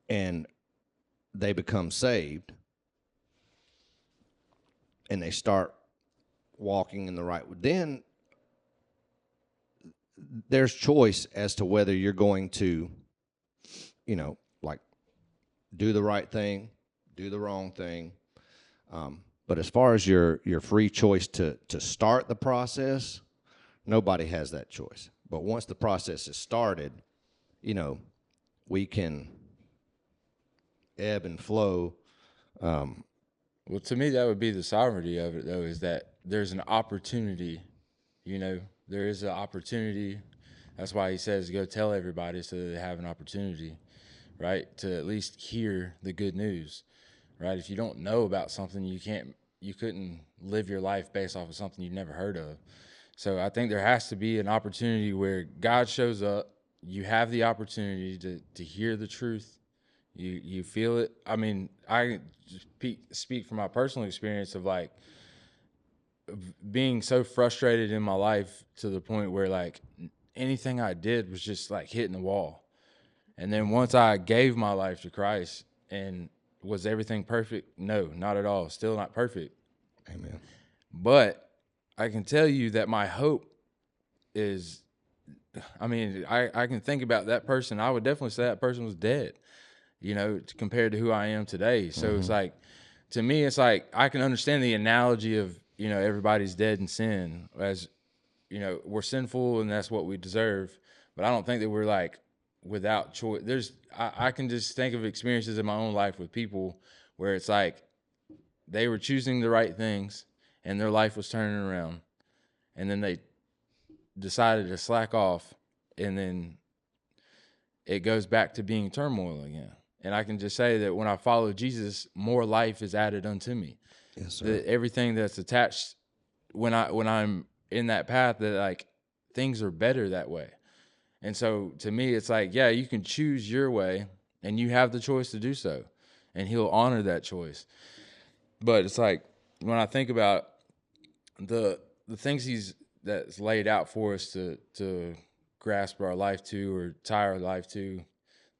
and they become saved and they start walking in the right way, then there's choice as to whether you're going to, do the right thing, do the wrong thing. But as far as your free choice to start the process, nobody has that choice. But once the process is started, we can ebb and flow. Well, to me, that would be the sovereignty of it, though, is that there's an opportunity. There is an opportunity. That's why he says go tell everybody, so that they have an opportunity, right, to at least hear the good news, right? If you don't know about something, you couldn't live your life based off of something you've never heard of. So I think there has to be an opportunity where God shows up. You have the opportunity to hear the truth. You feel it. I speak from my personal experience of like being so frustrated in my life to the point where like anything I did was just like hitting the wall. And then once I gave my life to Christ, and was everything perfect? No, not at all. Still not perfect. Amen. But I can tell you that my hope is I mean, I can think about that person. I would definitely say that person was dead, compared to who I am today. So it's like, to me, it's like I can understand the analogy of, everybody's dead in sin, as, we're sinful and that's what we deserve. But I don't think that we're like without choice. I can just think of experiences in my own life with people where it's like they were choosing the right things and their life was turning around, and then they decided to slack off, and then it goes back to being turmoil again. And I can just say that when I follow Jesus, more life is added unto me. Yes, sir. That everything that's attached when I'm in that path, that like things are better that way. And so to me, it's like, yeah, you can choose your way and you have the choice to do so, and he'll honor that choice. But it's like, when I think about the things that's laid out for us to grasp our life to, or tie our life to,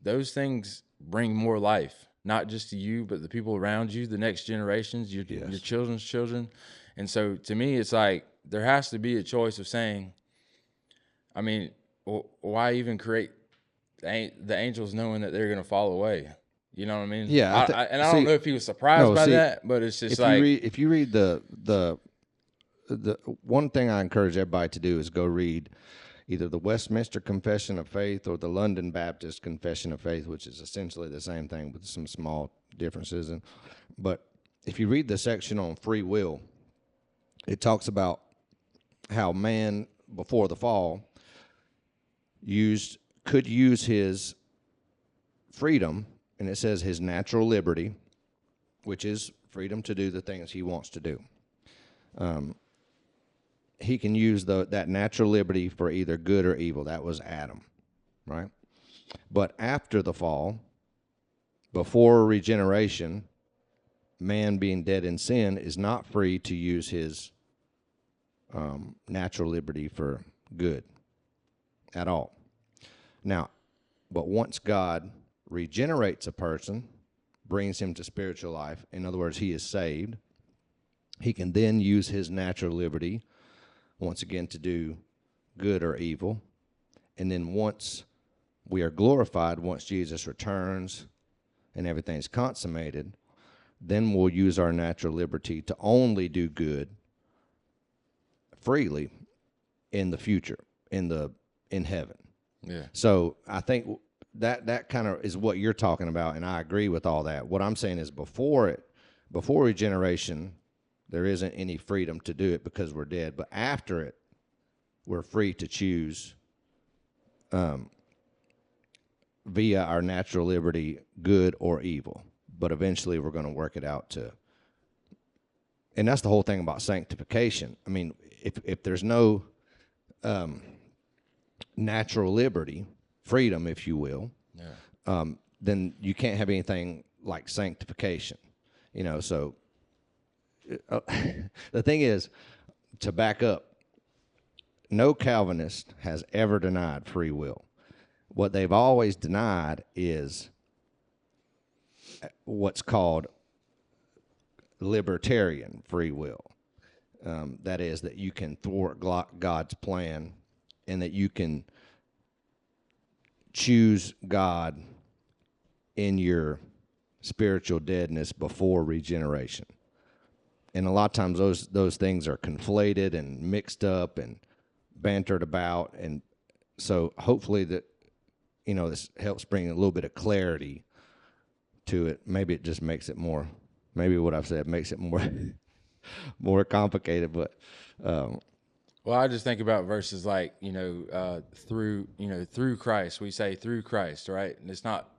those things bring more life, not just to you, but the people around you, the next generations, your children's children. And so to me, it's like there has to be a choice of saying, I mean, why even create the angels knowing that they're going to fall away? You know what I mean? Yeah, I don't know if he was surprised by that, but it's just like, if you read the one thing I encourage everybody to do is go read either the Westminster Confession of Faith or the London Baptist Confession of Faith, which is essentially the same thing with some small differences. But if you read the section on free will, it talks about how man before the fall could use his freedom, and it says his natural liberty, which is freedom to do the things he wants to do. He can use that natural liberty for either good or evil. That was Adam, right? But after the fall, before regeneration, man being dead in sin is not free to use his natural liberty for good at all. Now, but once God regenerates a person, brings him to spiritual life, in other words, he is saved, he can then use his natural liberty once again to do good or evil. And then once we are glorified, once Jesus returns and everything's consummated, then we'll use our natural liberty to only do good freely in the future, in heaven. yeah. So I think that kind of is what you're talking about, and I agree with all that. What I'm saying is before regeneration, there isn't any freedom to do it because we're dead. But after it, we're free to choose via our natural liberty, good or evil. But eventually we're going to work it out to. And that's the whole thing about sanctification. I mean, if there's no natural liberty, freedom, if you will, then you can't have anything like sanctification. So the thing is, to back up, no Calvinist has ever denied free will. What they've always denied is what's called libertarian free will. That is, that you can thwart God's plan and that you can choose God in your spiritual deadness before regeneration. And a lot of times those things are conflated and mixed up and bantered about. And so hopefully that, this helps bring a little bit of clarity to it. Maybe it just makes it more, maybe what I've said makes it more, more complicated. But, well, I just think about verses like, through Christ. We say through Christ, right? And it's not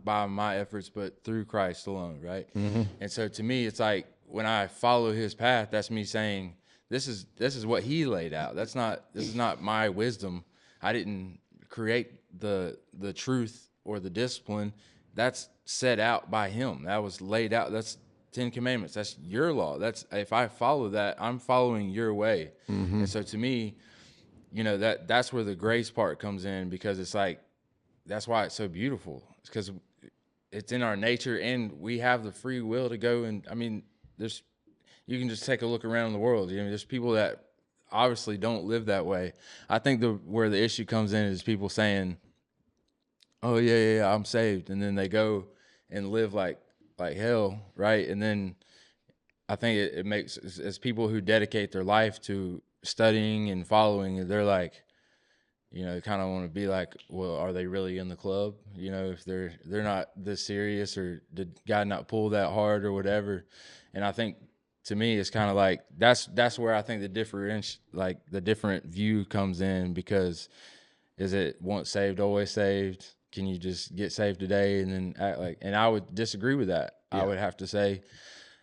by my efforts, but through Christ alone, right? Mm-hmm. And so to me, it's like, when I follow his path, that's me saying, this is what he laid out. This is not my wisdom. I didn't create the truth or the discipline. That's set out by him. That was laid out. That's 10 Commandments. That's your law. If I follow that, I'm following your way. Mm-hmm. And so to me, that's where the grace part comes in, because it's like, that's why it's so beautiful. It's because it's in our nature, and we have the free will to go. And I mean, you can just take a look around the world. There's people that obviously don't live that way. I think where the issue comes in is people saying, "Oh yeah, I'm saved," and then they go and live like hell, right? And then I think it makes as people who dedicate their life to studying and following, they're like, kind of want to be like, well, are they really in the club? If they're not this serious, or did God not pull that hard or whatever? And I think to me, it's kind of like that's where I think the different view comes in, because is it once saved, always saved? Can you just get saved today and then act like? And I would disagree with that. Yeah. I would have to say,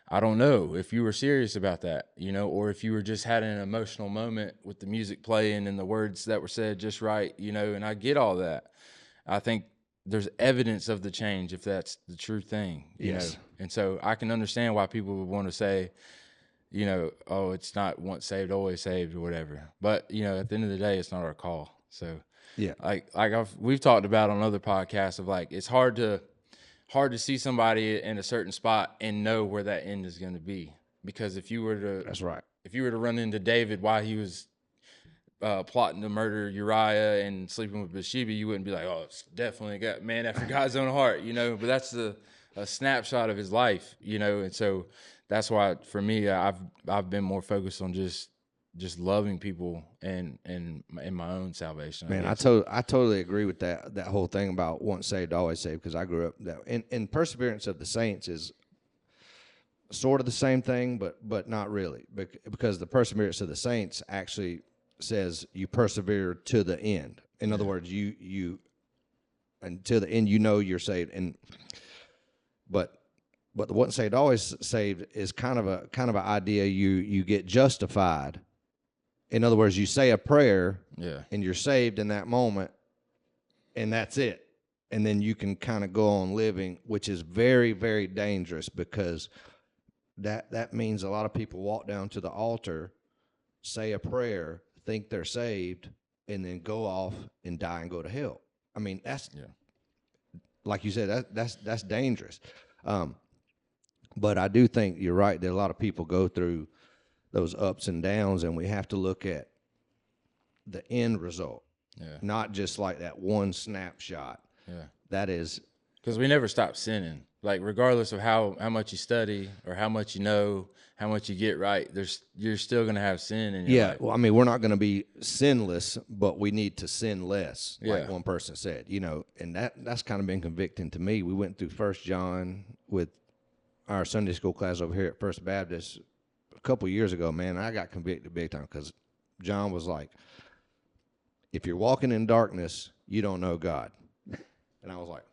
I don't know if you were serious about that, or if you were just had an emotional moment with the music playing and the words that were said just right, and I get all that. I think there's evidence of the change if that's the true thing, you know. And so I can understand why people would want to say, oh, it's not once saved, always saved or whatever. But, at the end of the day, it's not our call. So, yeah, we've talked about on other podcasts of like, it's hard to see somebody in a certain spot and know where that end is going to be. Because if you were to, that's right. If you were to run into David while he was plotting to murder Uriah and sleeping with Bathsheba, you wouldn't be like, oh, it's definitely got man after God's own heart, But that's a snapshot of his life, And so that's why for me, I've been more focused on just loving people and in my own salvation. Man, I totally agree with that whole thing about once saved, always saved, because I grew up that. And perseverance of the saints is sort of the same thing, but not really, because the perseverance of the saints actually says you persevere to the end. In other words, you until the end, you're saved. But the once saved, always saved is kind of an idea. You get justified. In other words, you say a prayer, and you're saved in that moment, and that's it. And then you can kind of go on living, which is very, very dangerous, because that means a lot of people walk down to the altar, say a prayer, think they're saved, and then go off and die and go to hell. I mean, that's like you said, that's dangerous. But I do think you're right that a lot of people go through those ups and downs, and we have to look at the end result, not just like that one snapshot. Yeah, that is because we never stop sinning. Like regardless of how much you study or how much you know, how much you get right, you're still going to have sin in your life. Well, I mean, we're not going to be sinless, but we need to sin less, like one person said, and that's kind of been convicting to me. We went through 1 John with our Sunday school class over here at First Baptist a couple years ago. Man, I got convicted big time, because John was like, if you're walking in darkness, you don't know God. And I was like,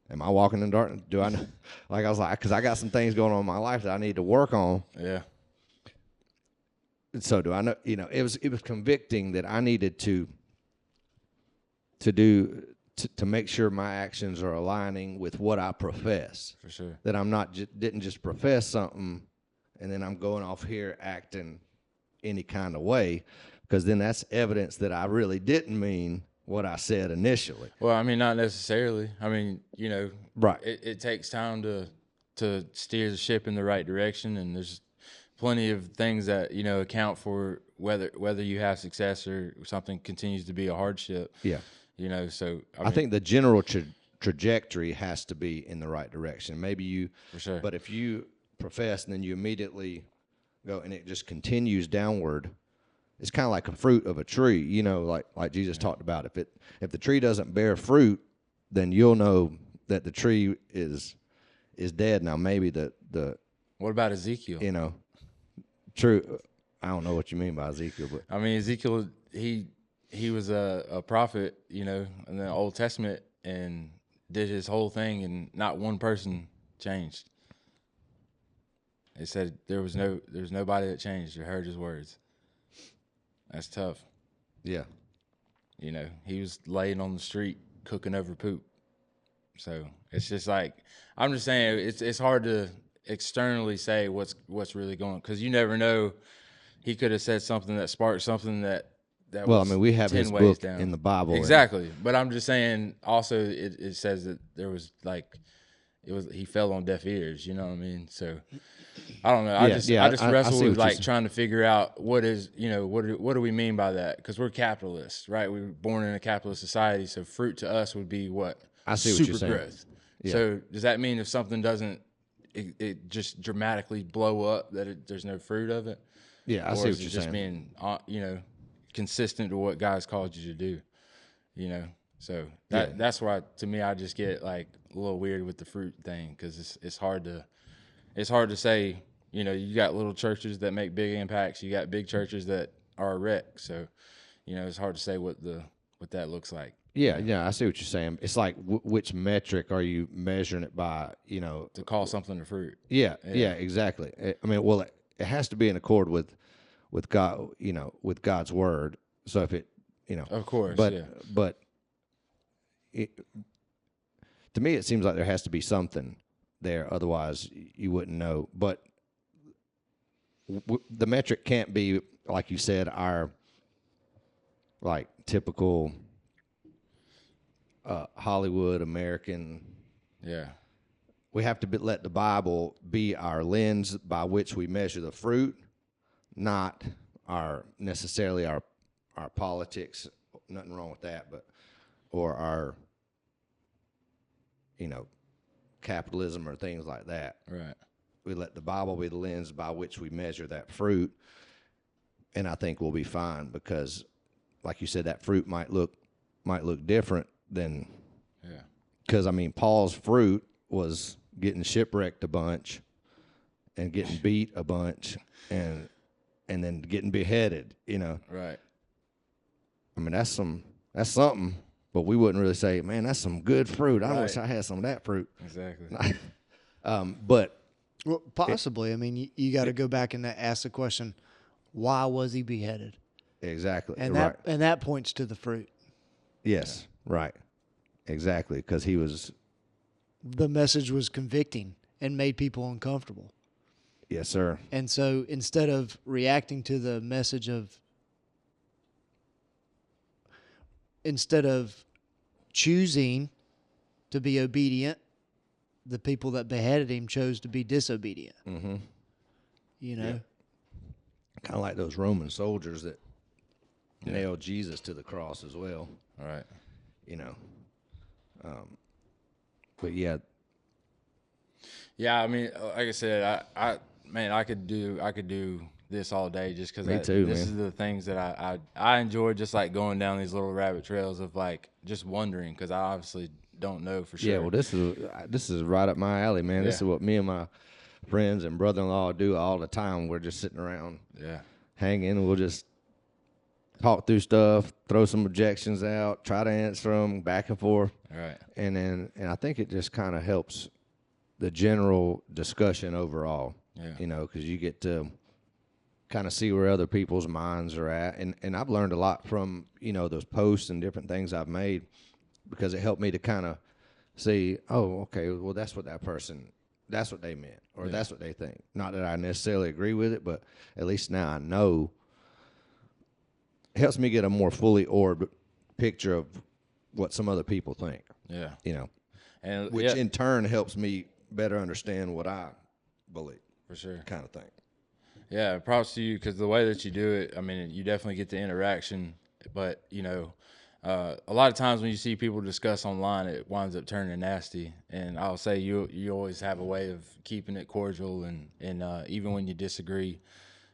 am I walking in darkness? Do I know? Like, I was like, because I got some things going on in my life that I need to work on. Yeah. So do I know? It was convicting that I needed to make sure my actions are aligning with what I profess. For sure. That I'm not didn't just profess something and then I'm going off here acting any kind of way, because then that's evidence that I really didn't mean what I said initially. Well, I mean, not necessarily. I mean, right. It takes time to steer the ship in the right direction, and there's plenty of things that account for whether you have success or something continues to be a hardship. Yeah. So I think the general trajectory has to be in the right direction. Maybe you, for sure. But if you profess and then you immediately go and it just continues downward, it's kind of like a fruit of a tree, like Jesus talked about. If the tree doesn't bear fruit, then you'll know that the tree is dead. Now maybe the what about Ezekiel? True. I don't know what you mean by Ezekiel, but I mean Ezekiel, he was a prophet, in the Old Testament, and did his whole thing, and not one person changed. It said there was nobody that changed or heard his words. That's tough. Yeah. He was laying on the street cooking over poop. So it's just like, I'm just saying it's hard to externally say what's really going on, because you never know. He could have said something that sparked something that well, I mean, we have his book down in the Bible. Exactly. But I'm just saying also it says that there was like he fell on deaf ears. You know what I mean? So I don't know. I I just wrestle with like trying to figure out what do we mean by that? Because we're capitalists, right? We were born in a capitalist society, so fruit to us would be what? I see what you're saying. Growth. Yeah. So does that mean if something doesn't, it just dramatically blow up that there's no fruit of it? Yeah, I see what you're just saying. being consistent to what God's called you to do, So that's why, to me, I just get like a little weird with the fruit thing, because it's hard to say. You got little churches that make big impacts. You got big churches that are a wreck. So, it's hard to say what that looks like. Yeah, I see what you're saying. It's like which metric are you measuring it by? To call something a fruit. Yeah, exactly. I mean, well, it has to be in accord with God, with God's word. So if it, of course, but to me, it seems like there has to be something there. Otherwise, you wouldn't know. But the metric can't be, like you said, our like typical Hollywood American. Yeah. We have to let the Bible be our lens by which we measure the fruit, not necessarily our politics. Nothing wrong with that, or our capitalism or things like that. Right. We let the Bible be the lens by which we measure that fruit, and I think we'll be fine, because, like you said, that fruit might look different than. Yeah. Because Paul's fruit was getting shipwrecked a bunch, and getting beat a bunch, and then getting beheaded. Right. That's something. But we wouldn't really say, man, that's some good fruit. I wish I had some of that fruit. Exactly. But. Well, possibly. You got to go back and ask the question, why was he beheaded? Exactly. And right. that points to the fruit. Yes, right. Exactly, because the message was convicting and made people uncomfortable. Yes, sir. And so instead of reacting to the message instead of choosing to be obedient, the people that beheaded him chose to be disobedient. Mm-hmm. Kind of like those Roman soldiers that nailed Jesus to the cross as well. All right. But yeah. Yeah, like I said, I could do this all day, just because this is the things that I enjoy, just like going down these little rabbit trails of like just wondering, because I obviously don't know for sure. Yeah, well, this is right up my alley, man. This is what me and my friends and brother-in-law do all the time. We're just sitting around, hanging. We'll just talk through stuff, throw some objections out, try to answer them back and forth. Right. And I think it just kind of helps the general discussion overall. Yeah. Because you get to kind of see where other people's minds are at, and I've learned a lot from those posts and different things I've made, because it helped me to kind of see, oh, okay, well, that's what they meant, or that's what they think. Not that I necessarily agree with it, but at least now I know. It helps me get a more fully orbed picture of what some other people think. Yeah. And which in turn helps me better understand what I believe. For sure. Kind of thing. Yeah, props to you, because the way that you do it, you definitely get the interaction, but, a lot of times when you see people discuss online, it winds up turning nasty. And I'll say you always have a way of keeping it cordial, and even when you disagree.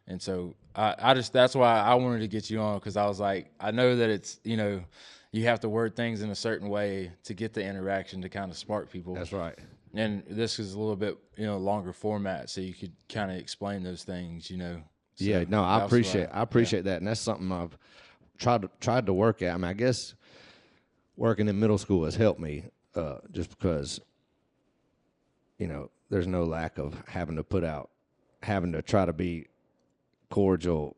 And so that's why I wanted to get you on, because I was like, I know that it's, you have to word things in a certain way to get the interaction to kind of spark people. That's right. And this is a little bit, longer format, so you could kind of explain those things, So yeah, no, I appreciate that. And that's something I've tried to work at. I guess working in middle school has helped me, just because, there's no lack of having to try to be cordial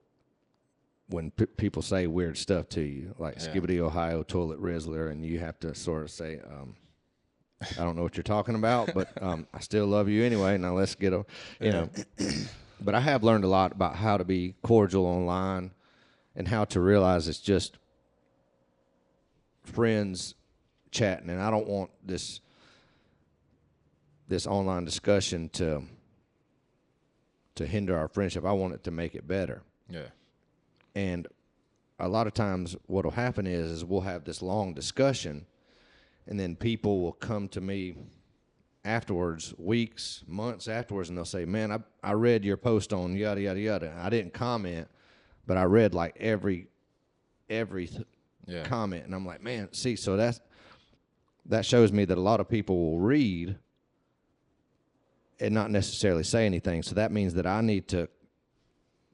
when people say weird stuff to you, like Skibbity Ohio toilet rizzler, and you have to sort of say, I don't know what you're talking about, but I still love you anyway. Now let's get But I have learned a lot about how to be cordial online, and how to realize it's just friends chatting, and I don't want this this online discussion to hinder our friendship. I want it to make it better. Yeah. And a lot of times what will happen is we'll have this long discussion, and then people will come to me afterwards, weeks, months afterwards, and they'll say, man, I read your post on yada, yada, yada. I didn't comment, but I read like every comment. And I'm like, man, see, so that shows me that a lot of people will read and not necessarily say anything. So that means that I need to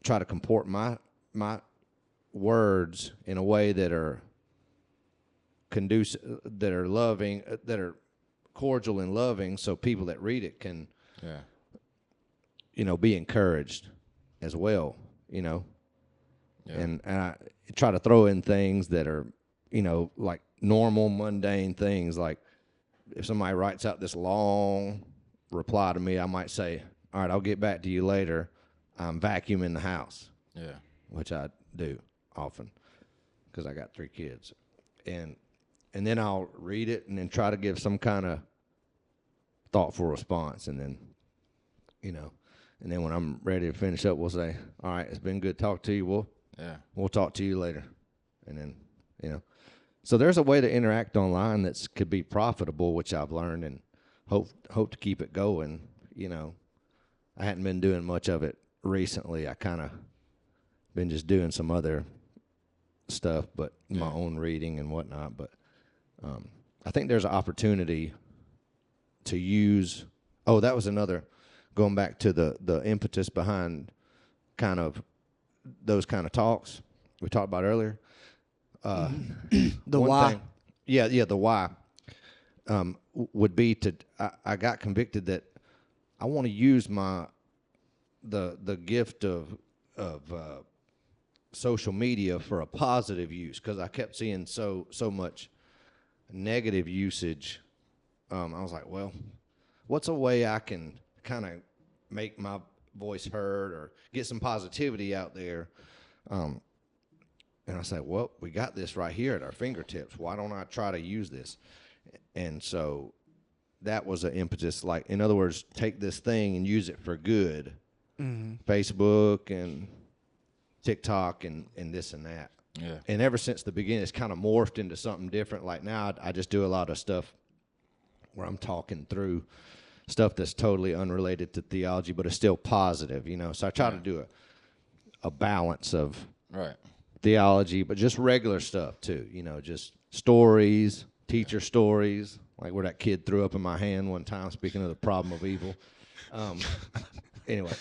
try to comport my words in a way that are conducive, that are loving, that are cordial and loving, so people that read it can, be encouraged as well, Yeah. And I try to throw in things that are, like normal, mundane things. Like if somebody writes out this long reply to me, I might say, all right, I'll get back to you later. I'm vacuuming the house. Yeah. Which I do often because I got 3 kids. And then I'll read it and then try to give some kind of thoughtful response. And then, and then when I'm ready to finish up, we'll say, all right, it's been good talking to you. We'll talk to you later. And then, so there's a way to interact online that could be profitable, which I've learned, and hope to keep it going. I hadn't been doing much of it recently. I kind of been just doing some other stuff, but my own reading and whatnot. But I think there's an opportunity to use. Oh, that was another, going back to the impetus behind kind of those kind of talks we talked about earlier. The why. The why would be I got convicted that I want to use the gift of social media for a positive use, because I kept seeing so much negative usage. I was like, well, what's a way I can kind of make my voice heard or get some positivity out there? And I said, well, we got this right here at our fingertips. Why don't I try to use this? And so that was an impetus. Like, in other words, take this thing and use it for good. Mm-hmm. Facebook and TikTok and this and that. Yeah. And ever since the beginning, it's kind of morphed into something different. Like now I just do a lot of stuff where I'm talking through stuff that's totally unrelated to theology, but it's still positive, So I try to do a balance of theology, but just regular stuff too, just stories, teacher stories, like where that kid threw up in my hand one time, speaking of the problem of evil. Anyway,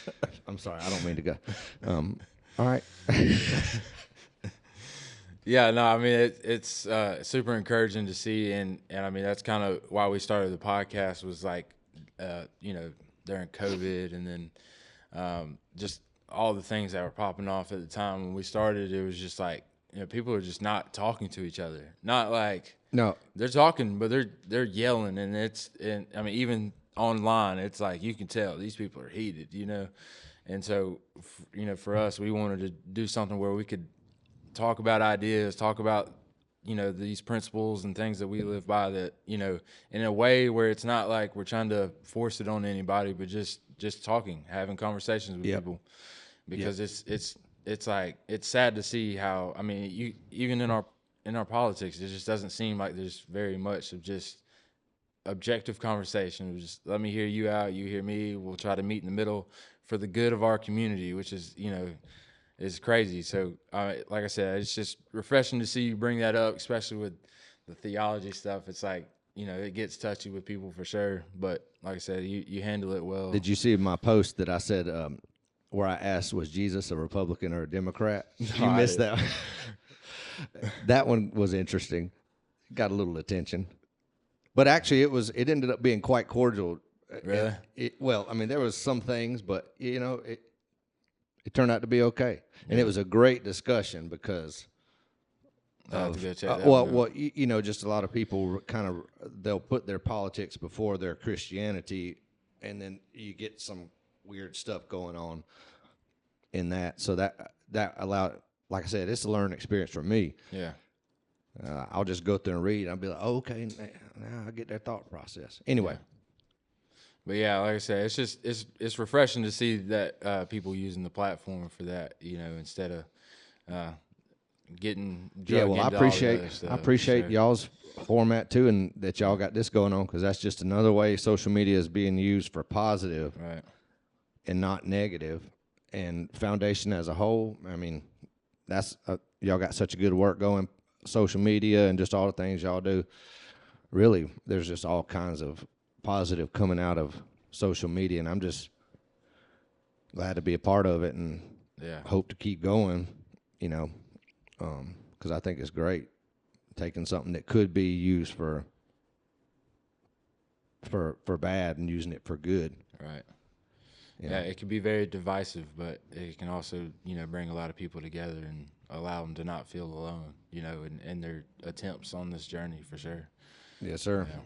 I'm sorry, I don't mean to go. All right. Yeah, no, I mean, it's super encouraging to see, and I mean, that's kind of why we started the podcast, was like, during COVID, and then just all the things that were popping off at the time when we started. It was just like, people are just not talking to each other. Not like, no, they're talking, but they're yelling, and I mean, even online, it's like you can tell these people are heated, And so, for us, we wanted to do something where we could talk about ideas, talk about, these principles and things that we live by, that, in a way where it's not like we're trying to force it on anybody, but just talking, having conversations with people. Because it's like, it's sad to see how, I mean, even in our politics, it just doesn't seem like there's very much of just objective conversation. Just let me hear you out, you hear me, we'll try to meet in the middle for the good of our community, which is, is crazy. So, like I said, it's just refreshing to see you bring that up, especially with the theology stuff. It's like, it gets touchy with people for sure. But like I said, you handle it well. Did you see my post that I said, where I asked, was Jesus a Republican or a Democrat? You missed that one. That one was interesting. Got a little attention. But actually, it ended up being quite cordial. Really? Well, I mean, there was some things, but, it turned out to be okay. And it was a great discussion because I'll have to go check that one out. Just a lot of people they'll put their politics before their Christianity, and then you get some weird stuff going on in that. So that allowed, like I said, it's a learning experience for me. Yeah. I'll just go through and read. I'll be like, oh, okay, now I get their thought process. Anyway. Yeah. But yeah, like I said, it's just it's refreshing to see that people using the platform for that, instead of getting drugged into all the other stuff. I appreciate Sure. y'all's format too, and that y'all got this going on, because that's just another way social media is being used for positive Right. and not negative. And Foundation as a whole, I mean, that's y'all got such a good work going, social media and just all the things y'all do. Really, there's just all kinds of positive coming out of social media, and I'm just glad to be a part of it, and hope to keep going, because I think it's great taking something that could be used for bad and using it for good. Right. Yeah, it can be very divisive, but it can also, bring a lot of people together and allow them to not feel alone, in their attempts on this journey, for sure. Yes, sir. Yeah.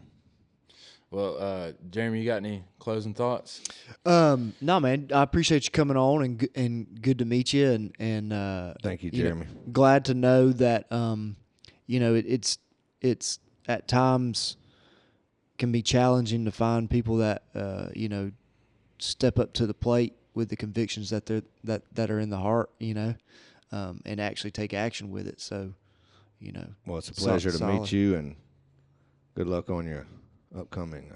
Well, Jeremy, you got any closing thoughts? No, man. I appreciate you coming on, and good to meet you. And thank you, Jeremy. Glad to know that it's at times can be challenging to find people that step up to the plate with the convictions that are in the heart, and actually take action with it. So, well, it's a pleasure to meet you, and good luck on your upcoming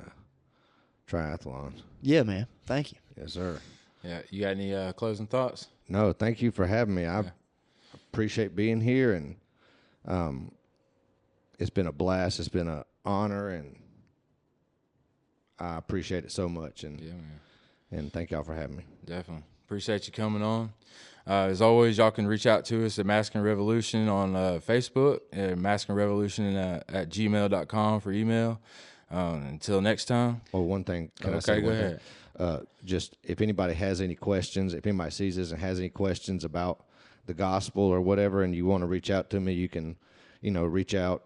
triathlon. Yeah, man. Thank you. Yes, sir. Yeah, you got any closing thoughts? No, thank you for having me. I appreciate being here, and it's been a blast. It's been an honor, and I appreciate it so much. And yeah, man. And thank y'all for having me. Definitely. Appreciate you coming on. As always, y'all can reach out to us at Masculine Revolution on Facebook, Masculine Revolution at gmail.com for email. Until next time. Oh, one thing. Can I say go one ahead. Thing? Just if anybody has any questions, if anybody sees this and has any questions about the gospel or whatever, and you want to reach out to me, you can, reach out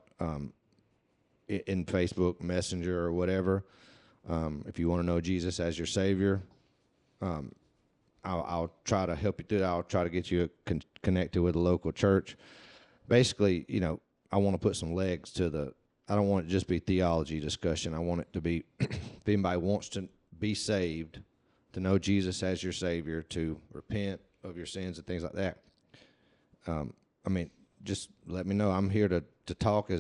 in Facebook Messenger or whatever. If you want to know Jesus as your Savior, I'll try to help you through that. I'll try to get you connected with a local church. Basically, I want to put some legs to I don't want it to just be theology discussion. I want it to be, if anybody wants to be saved, to know Jesus as your Savior, to repent of your sins and things like that. Just let me know. I'm here to talk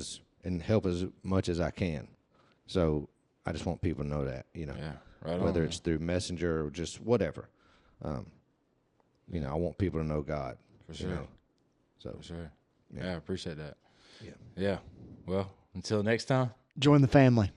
and help as much as I can. So I just want people to know that, Yeah, right on, whether it's through Messenger or just whatever. I want people to know God. For sure. So for sure. Yeah, I appreciate that. Yeah. Yeah. Well, until next time. Join the family.